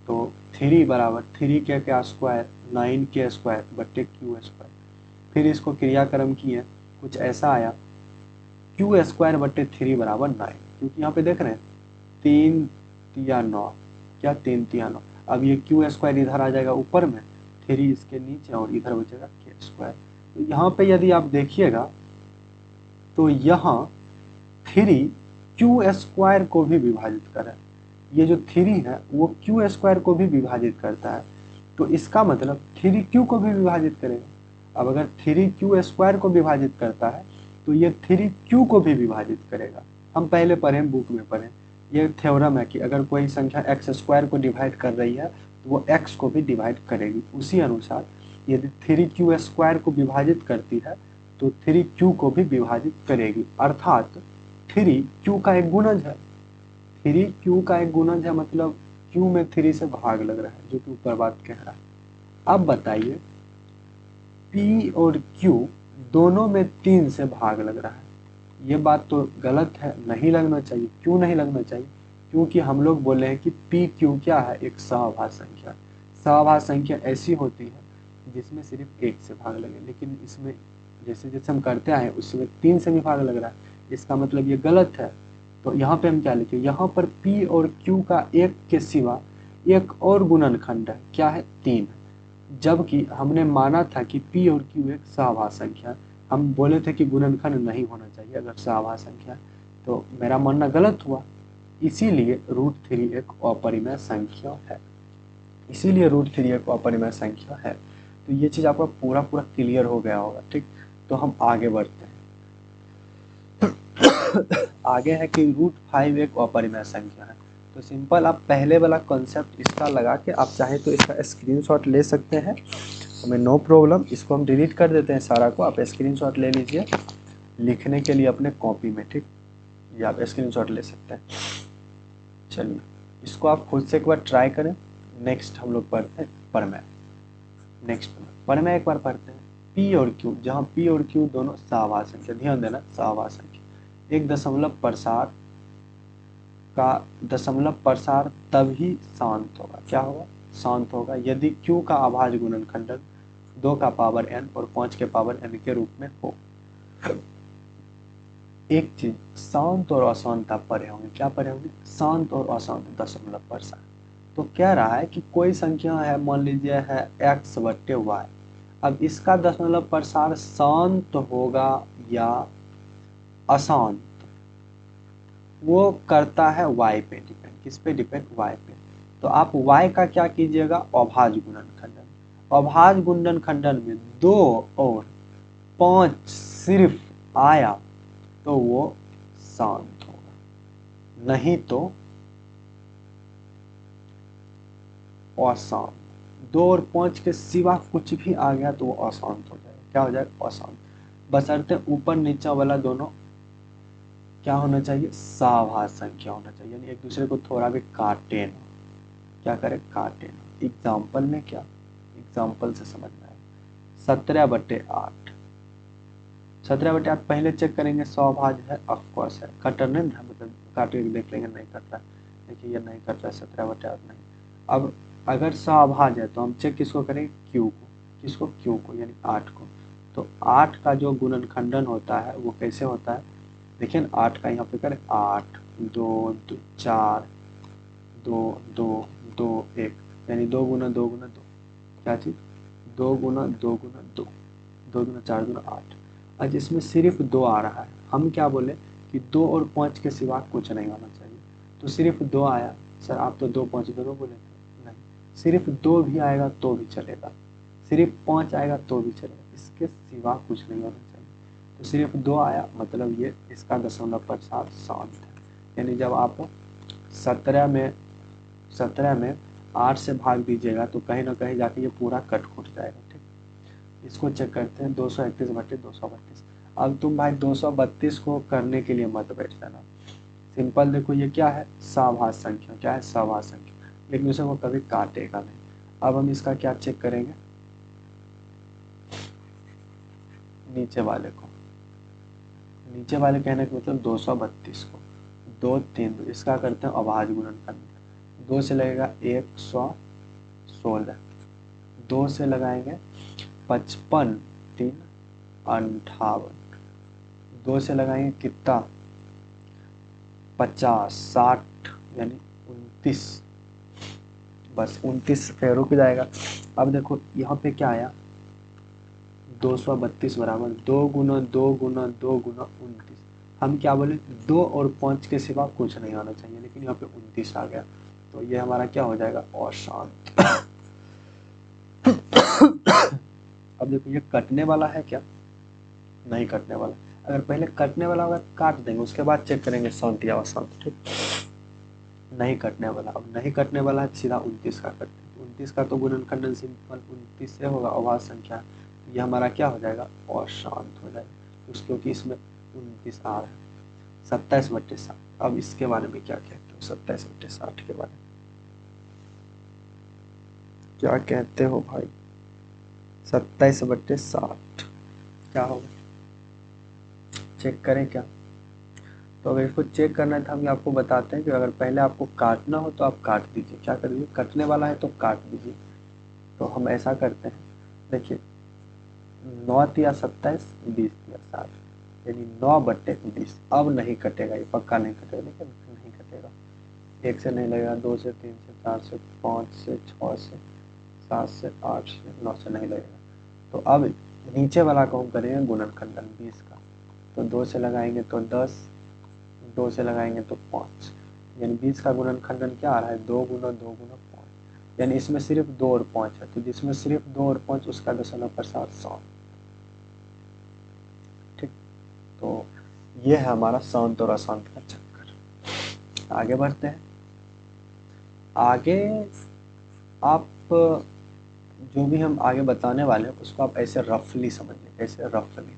तो 3 बराबर 3 के क्या स्क्वायर 9 के स्क्वायर बट्टे क्यू स्क्वायर। फिर इसको क्रियाक्रम किए, कुछ ऐसा आया क्यू स्क्वायर बट्टे 3 बराबर 9, क्योंकि यहाँ पे देख रहे हैं 3 तिया 9, क्या 3 तिया 9। अब ये क्यू स्क्वायर इधर आ जाएगा ऊपर में, 3 इसके नीचे और इधर बचेगा के स्क्वायर। तो यहाँ पे यदि आप देखिएगा तो यहाँ 3 क्यू स्क्वायर को भी विभाजित कर रहा है। ये जो 3 है वो क्यू स्क्वायर को भी विभाजित करता है, तो इसका मतलब 3 क्यू को भी विभाजित करेगा। अब अगर 3 क्यू स्क्वायर को विभाजित करता है तो ये 3 क्यू को भी विभाजित करेगा। हम पहले पढ़ें, बुक में पढ़ें, ये थ्योरम है कि अगर कोई संख्या एक्स स्क्वायर को डिवाइड कर रही है तो वो एक्स को भी डिवाइड करेगी। उसी अनुसार यदि 3 क्यू स्क्वायर को विभाजित करती है तो 3 क्यू को भी विभाजित करेगी, अर्थात 3 क्यू का एक गुणज है। 3 क्यू का एक गुणज है, मतलब क्यू में 3 से भाग लग रहा है, जो कि ऊपर बात कह रहा है। अब बताइए P और Q दोनों में 3 से भाग लग रहा है, ये बात तो गलत है, नहीं लगना चाहिए। क्यों नहीं लगना चाहिए, क्योंकि हम लोग बोले हैं कि PQ क्या है, एक सहभाज्य संख्या। सहभाज्य संख्या ऐसी होती है जिसमें सिर्फ 1 से भाग लगे, लेकिन इसमें जैसे जैसे हम करते आए उसमें 3 से भी भाग लग रहा है, इसका मतलब ये गलत है। तो यहाँ पे हम क्या लिखे, यहाँ पर P और Q का एक के सिवा एक और गुणनखंड है, क्या है, 3, जबकि हमने माना था कि P और Q एक सहभाज्य संख्या। हम बोले थे कि गुणनखंड नहीं होना चाहिए अगर सहभाज्य संख्या, तो मेरा मानना गलत हुआ। इसीलिए √3 एक अपरिमेय संख्या है, इसीलिए √3 एक अपरिमेय संख्या है। तो ये चीज़ आपका पूरा क्लियर हो गया होगा, ठीक। तो हम आगे बढ़ते हैं। आगे है कि √5 एक अपरिमेय संख्या है। तो सिंपल आप पहले वाला कॉन्सेप्ट इसका लगा के आप चाहे तो इसका स्क्रीनशॉट ले सकते हैं, हमें नो प्रॉब्लम। इसको हम डिलीट कर देते हैं सारा को, आप स्क्रीनशॉट ले लीजिए लिखने के लिए अपने कॉपी में, ठीक। ये आप स्क्रीनशॉट ले सकते हैं। चलिए इसको आप खुद से एक बार ट्राई करें। नेक्स्ट हम लोग पढ़ते हैं परमेय। नेक्स्ट परमेय एक बार पढ़ते हैं। P और Q, जहाँ P और Q दोनों सहभाज्य संख्या, ध्यान देना सहभाज्य संख्या, एक दशमलव प्रसार का दशमलव प्रसार तभी शांत होगा, क्या होगा, शांत होगा, यदि Q का अभाज्य गुणनखंडन 2 का पावर n और 5 के पावर n के रूप में हो। एक चीज, शांत और अशांत आप पढ़े होंगे, क्या पढ़े होंगे, शांत और अशांत दशमलव प्रसार। तो कह रहा है कि कोई संख्या है, मान लीजिए है x बट्टे y, अब इसका दशमलव प्रसार शांत होगा या अशांत, वो करता है y पे डिपेंड। किस पे डिपेंड, y पे। तो आप y का क्या कीजिएगा, अभाज्य गुणनखंडन। अभाज्य गुणनखंडन में 2 और 5 सिर्फ आया तो वो शांत होगा। नहीं तो अशांत। 2 और 5 के सिवा कुछ भी आ गया तो वो अशांत हो जाएगा। क्या हो जाएगा? अशांत। बशर्ते ऊपर नीचा वाला दोनों क्या होना चाहिए? सभाज्य संख्या होना चाहिए, यानी एक दूसरे को थोड़ा भी काटे ना। क्या करे? काटे ना। एग्जाम्पल में क्या? एग्जाम्पल से समझना है। 17/8। 17/8 पहले चेक करेंगे सभाज्य है, ऑफकोर्स है। कटर नहीं है, मतलब काट के देख लेंगे नहीं कट रहा है। देखिए ये नहीं कट रहा है, 17/8 नहीं। अब अगर सभाज्य है तो हम चेक किसको करेंगे? क्यू को। किसको? क्यू को, यानी 8 को। तो 8 का जो गुणनखंडन होता है वो कैसे होता है? देखिए 8 का यहाँ पे करें 8 2 4 2 2 2 1, यानी 2 गुना 2 गुना 2। क्या चीज? 2 गुना 2 गुना 2, 2 गुना 4 गुना 8। आज इसमें सिर्फ 2 आ रहा है, हम क्या बोले कि 2 और 5 के सिवा कुछ नहीं होना चाहिए। तो सिर्फ 2 आया। सर आप तो 2 5 दोनों बोले थे। नहीं, सिर्फ 2 भी आएगा तो भी चलेगा, सिर्फ 5 आएगा तो भी चलेगा, इसके सिवा कुछ नहीं होना चाहिए। तो सिर्फ 2 आया मतलब ये इसका दशमलव प्रसार शांत है। यानी जब आप 17 में 8 से भाग दीजिएगा तो कहीं ना कहीं जाके ये पूरा कट खुट जाएगा। ठीक, इसको चेक करते हैं। 231/232। अब तुम भाई 232 को करने के लिए मत बैठ जाना। सिंपल देखो ये क्या है? सभाज्य संख्या। क्या है? सभाज्य संख्या। एक दूसरे को कभी काटेगा नहीं। अब हम इसका क्या चेक करेंगे? नीचे वाले को। नीचे वाले कहने का मतलब 232 को 2 3 इसका करते हैं अभाज्य गुणनखंड। 2 से लगेगा 116, 2 से लगाएंगे 55 3 58, 2 से लगाएंगे कितना? 50 60, यानी 29। बस 29 पे रुक जाएगा। अब देखो यहाँ पे क्या आया? 232 बराबर 2 गुना 2 गुना 2 गुना 29। हम क्या बोले? 2 और 5 के सिवा कुछ नहीं आना चाहिए, लेकिन यहाँ पे 29 आ गया तो ये हमारा क्या हो जाएगा? अशांत। अब देखो ये कटने वाला है क्या? नहीं कटने वाला। अगर पहले कटने वाला होगा काट देंगे, उसके बाद चेक करेंगे शांत या अशांत। ठीक, नहीं कटने वाला। अब नहीं कटने वाला है, सीधा 29 का करते हैं। 29 का तो गुणनखंडन सिंपल 29 से होगा, अभाज्य संख्या। तो ये हमारा क्या हो जाएगा? अशांत हो जाएगा, क्योंकि इसमें 29 आ रहा है। 27/60। अब इसके बारे में क्या कहते हो? 27/60 के बारे में क्या कहते हो भाई? 27/60 क्या होगा? चेक करें क्या? तो अगर इसको चेक करना है तो हम आपको बताते हैं कि अगर पहले आपको काटना हो तो आप काट दीजिए। क्या कर दीजिए? कटने वाला है तो काट दीजिए। तो हम ऐसा करते हैं, देखिए 9 या 27, 20 या 60, यानी 9/20। अब नहीं कटेगा, ये पक्का नहीं कटेगा, लेकिन नहीं कटेगा। 1 से नहीं लगेगा, 2 से 3 से 4 से 5 से 6 से 7 से 8 से 9 से नहीं लगेगा। तो अब नीचे वाला को हम करेंगे गुणनखंडन 20 का। तो 2 से लगाएंगे तो 10, 2 से लगाएंगे तो 5, यानी 20 का गुणनखंडन क्या आ रहा है? 2 गुना 2 गुना 5। यानी इसमें सिर्फ 2 और 5 है, तो जिसमें सिर्फ 2 और 5 उसका दशमलव प्रसार 100। ठीक, तो ये है हमारा शांत और अशांत का चक्कर। आगे बढ़ते हैं। आगे आप जो भी हम आगे बताने वाले हैं उसको आप ऐसे रफली समझिए। कैसे? रफली।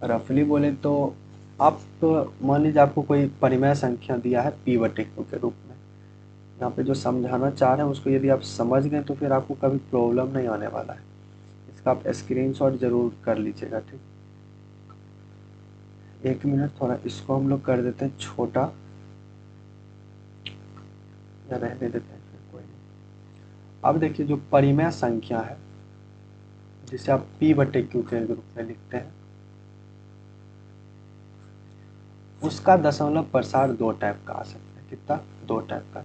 रफली बोले तो आप मान लीजिए आपको कोई परिमेय संख्या दिया है p/q के रूप में। यहाँ पे जो समझाना चाह रहे हैं उसको यदि आप समझ गए तो फिर आपको कभी प्रॉब्लम नहीं आने वाला है। इसका आप स्क्रीनशॉट जरूर कर लीजिएगा। ठीक, 1 मिनट, थोड़ा इसको हम लोग कर देते हैं छोटा, या रहने देते हैं फिर कोई नहीं। अब देखिए जो परिमेय संख्या है जिसे आप p/q के रूप में लिखते हैं, उसका दशमलव प्रसार 2 टाइप का आ सकता है। कितना? 2 टाइप का।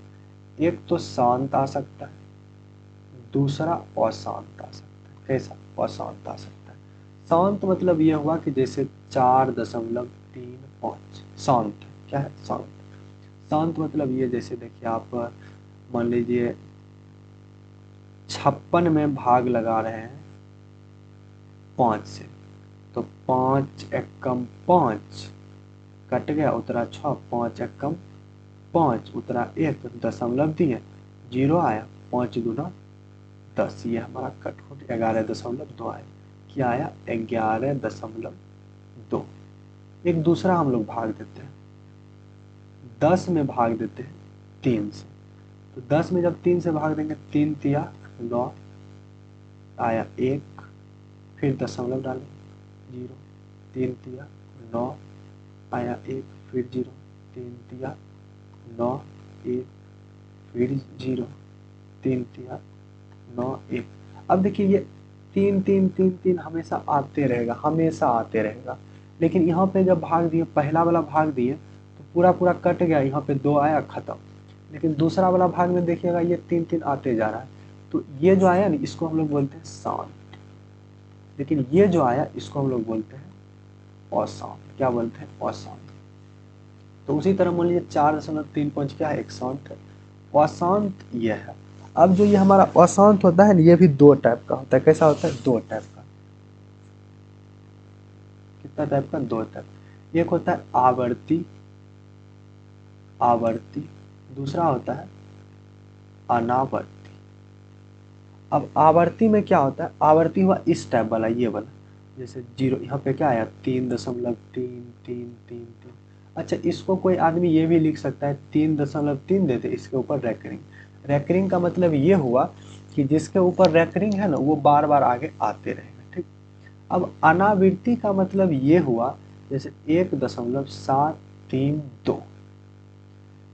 एक तो शांत आ सकता है, दूसरा अशांत आ सकता है। कैसा? अशांत आ सकता है। शांत मतलब ये हुआ कि जैसे 4.35 शांत। क्या है? शांत। शांत मतलब ये, जैसे देखिए आप मान लीजिए 56 में भाग लगा रहे हैं 5 से, तो 5 एकम 5 कट गया, उतरा 6, 5 एकम 5 उतरा 1 दशमलव दिए 0 आया, 5 दूना 10, ये हमारा कट हो 11.2 आया। क्या आया? 11.2। एक दूसरा हम लोग भाग देते हैं, 10 में भाग देते हैं 3 से। तो 10 में जब 3 से भाग देंगे, 3 तिया 9 आया 1, फिर दशमलव डालें 0, 3 तिया 9 आया 1, फिर 0, 3 तिया 9 1, फिर 0, 3 तिया 9 1। अब देखिए ये 3 3 3 3 हमेशा आते रहेगा, हमेशा आते रहेगा। लेकिन यहाँ पे जब भाग दिए, पहला वाला भाग दिए तो पूरा पूरा कट गया, यहाँ पे 2 आया, खत्म। लेकिन दूसरा वाला भाग में देखिएगा ये 3 3 आते जा रहा है, तो ये जो आया ना इसको हम लोग बोलते हैं शांत। लेकिन ये जो आया इसको हम लोग बोलते हैं अशांत। क्या बोलते हैं? अशांत। तो उसी तरह मान लीजिए 4.35 क्या है? एक शांत है। अशांत ये है। अब जो ये हमारा अशांत होता है ना, ये भी 2 टाइप का होता है। कैसा होता है? 2 टाइप का। कितना टाइप का? 2 टाइप। एक होता है आवर्ती, आवर्ती, दूसरा होता है अनावर्ती। अब आवर्ती में क्या होता है? आवर्ती हुआ इस टाइप वाला, ये वाला, जैसे 0 यहाँ पे क्या आया? 3.33333। अच्छा, इसको कोई आदमी ये भी लिख सकता है 3.3 देते, इसके ऊपर रैकरिंग। रैकरिंग का मतलब ये हुआ कि जिसके ऊपर रैकरिंग है ना वो बार बार आगे आते रहेगा। ठीक। अब अनावृत्ति का मतलब ये हुआ जैसे 1.732,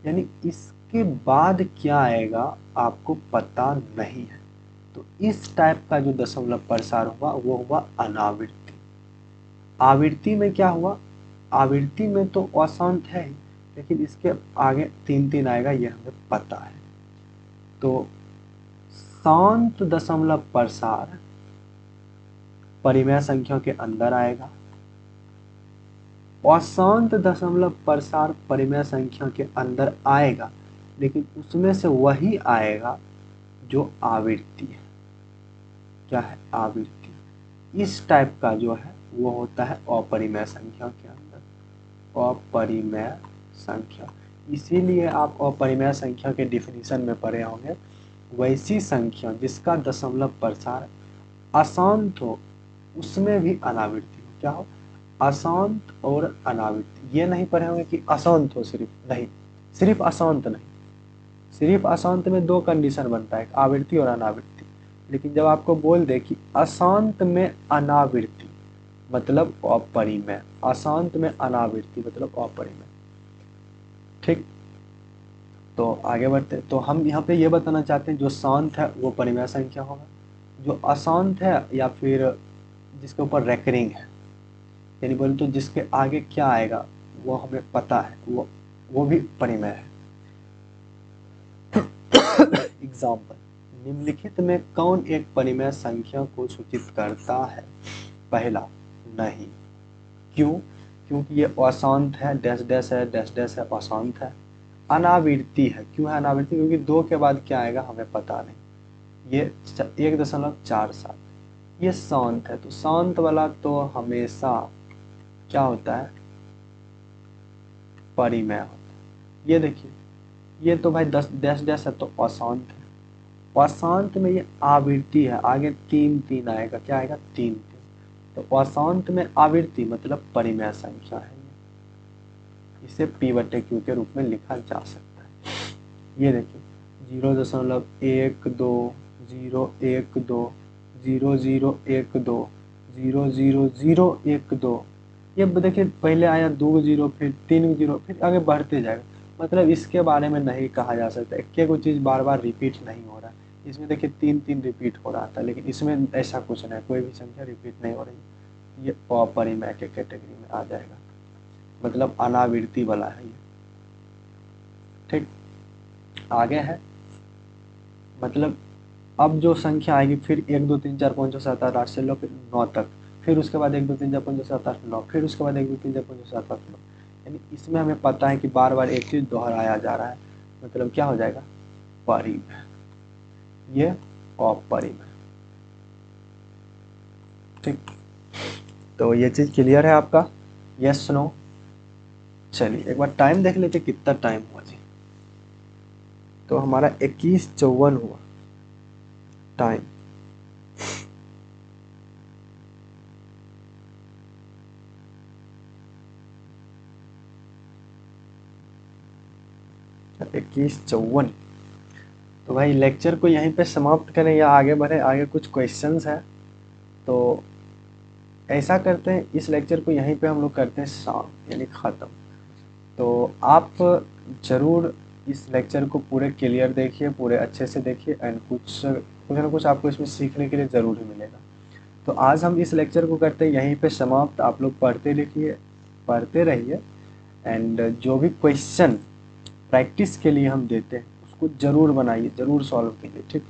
यानी इसके बाद क्या आएगा आपको पता नहीं है। तो इस टाइप का जो दशमलव प्रसार हुआ वो हुआ अनावृत्ति। आवृत्ति में क्या हुआ? आवृत्ति में तो अशांत है ही, लेकिन इसके आगे 3 3 आएगा, ये हमें पता है। तो शांत दशमलव प्रसार परिमेय संख्या के अंदर आएगा, अशांत दशमलव प्रसार परिमेय संख्या के अंदर आएगा, लेकिन उसमें से वही आएगा जो आवृत्ति है। क्या है? आवृत्ति। इस टाइप का जो है वो होता है अपरिमेय संख्या के अंदर, अपरिमेय संख्या। इसीलिए आप अपरिमेय संख्या के डिफिनीशन में पढ़े होंगे, वैसी संख्या जिसका दशमलव प्रसार अशांत हो उसमें भी अनावृत्ति हो। क्या हो? अशांत और अनावृत्ति। ये नहीं पढ़े होंगे कि अशांत हो, सिर्फ नहीं, सिर्फ अशांत नहीं, सिर्फ अशांत में 2 कंडीशन बनता है, आवृत्ति और अनावृत्ति। लेकिन जब आपको बोल दे कि अशांत में अनावृत्ति मतलब अपरिमेय, अशांत में अनावृत्ति मतलब अपरिमेय। ठीक। तो आगे बढ़ते। तो हम यहाँ पे ये बताना चाहते हैं जो शांत है वो परिमेय संख्या होगा, जो अशांत है या फिर जिसके ऊपर रेकरिंग है, यानी बोले तो जिसके आगे क्या आएगा वो हमें पता है, वो भी परिमेय है। एग्जाम्पल, निम्नलिखित में कौन एक परिमेय संख्या को सूचित करता है? पहला, नहीं। क्यों? क्योंकि ये अशांत है, डैश डैश है, डैश डैश है, अशांत है। अनावृत्ति है। क्यों है अनावृत्ति? क्योंकि 2 के बाद क्या आएगा हमें पता नहीं। ये 1.47, ये शांत है। तो शांत वाला तो हमेशा क्या होता है? परिमेय होता है। ये देखिए, ये तो भाई 10 डैश डैश है तो अशांत है। अशांत में ये आवृत्ति है, आगे 3 3 आएगा। क्या आएगा? 3 3। तो अशांत में आवृत्ति मतलब परिमेय संख्या है। इसे P/Q के रूप में लिखा जा सकता है। ये देखिए 0.12 012 0012 00012। ये देखिए पहले आया 2 0, फिर 3 0, फिर आगे बढ़ते जाएगा। मतलब इसके बारे में नहीं कहा जा सकता, एक को चीज़ बार बार रिपीट नहीं हो रहा है। इसमें देखिए 3 3 रिपीट हो रहा था, लेकिन इसमें ऐसा कुछ नहीं, कोई भी संख्या रिपीट नहीं हो रही। ये अपरिमेय के कैटेगरी में आ जाएगा, मतलब अनावृत्ति वाला है ये। ठीक। आगे है, मतलब अब जो संख्या आएगी फिर 1 2 3 4 5 6 7 8 से लो फिर 9 तक, फिर उसके बाद 1 2 3 4 5 6 7 8 9, फिर उसके बाद 1 2 3 4 5 6 7 8 9। यानी इसमें हमें पता है कि बार बार एक चीज दोहराया जा रहा है, मतलब क्या हो जाएगा? परिमेय। ये अपरिमेय। ठीक। तो ये चीज क्लियर है आपका? Yes no? चलिए एक बार टाइम देख लेते कितना टाइम हुआ जी। तो हमारा 21:54 हुआ टाइम। अच्छा, 21:54। तो भाई लेक्चर को यहीं पे समाप्त करें या आगे बढ़े? आगे कुछ क्वेश्चंस है तो ऐसा करते हैं, इस लेक्चर को यहीं पे हम लोग करते हैं शाम यानी ख़त्म। तो आप ज़रूर इस लेक्चर को पूरे क्लियर देखिए, पूरे अच्छे से देखिए, एंड कुछ कुछ ना कुछ आपको इसमें सीखने के लिए ज़रूर ही मिलेगा। तो आज हम इस लेक्चर को करते हैं यहीं पे समाप्त। आप लोग पढ़ते लिखिए, पढ़ते रहिए, एंड जो भी क्वेश्चन प्रैक्टिस के लिए हम देते हैं उसको ज़रूर बनाइए, ज़रूर सॉल्व कीजिए, ठीक?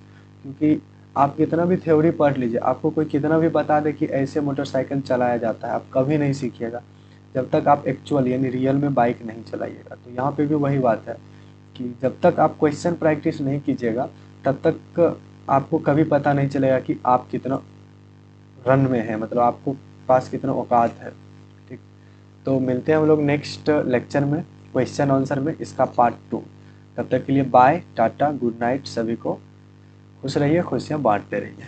क्योंकि आप कितना भी थ्योरी पढ़ लीजिए, आपको कोई कितना भी बता दे कि ऐसे मोटरसाइकिल चलाया जाता है, आप कभी नहीं सीखिएगा जब तक आप एक्चुअल यानी रियल में बाइक नहीं चलाइएगा। तो यहाँ पे भी वही बात है कि जब तक आप क्वेश्चन प्रैक्टिस नहीं कीजिएगा तब तक आपको कभी पता नहीं चलेगा कि आप कितना रन में है, मतलब आपको पास कितना औकात है, ठीक? तो मिलते हैं हम लोग नेक्स्ट लेक्चर में, क्वेश्चन आंसर में, इसका पार्ट 2। तब तक के लिए बाय, टाटा, गुड नाइट, सभी को खुश रहिए, खुशियाँ बांटते रहिए।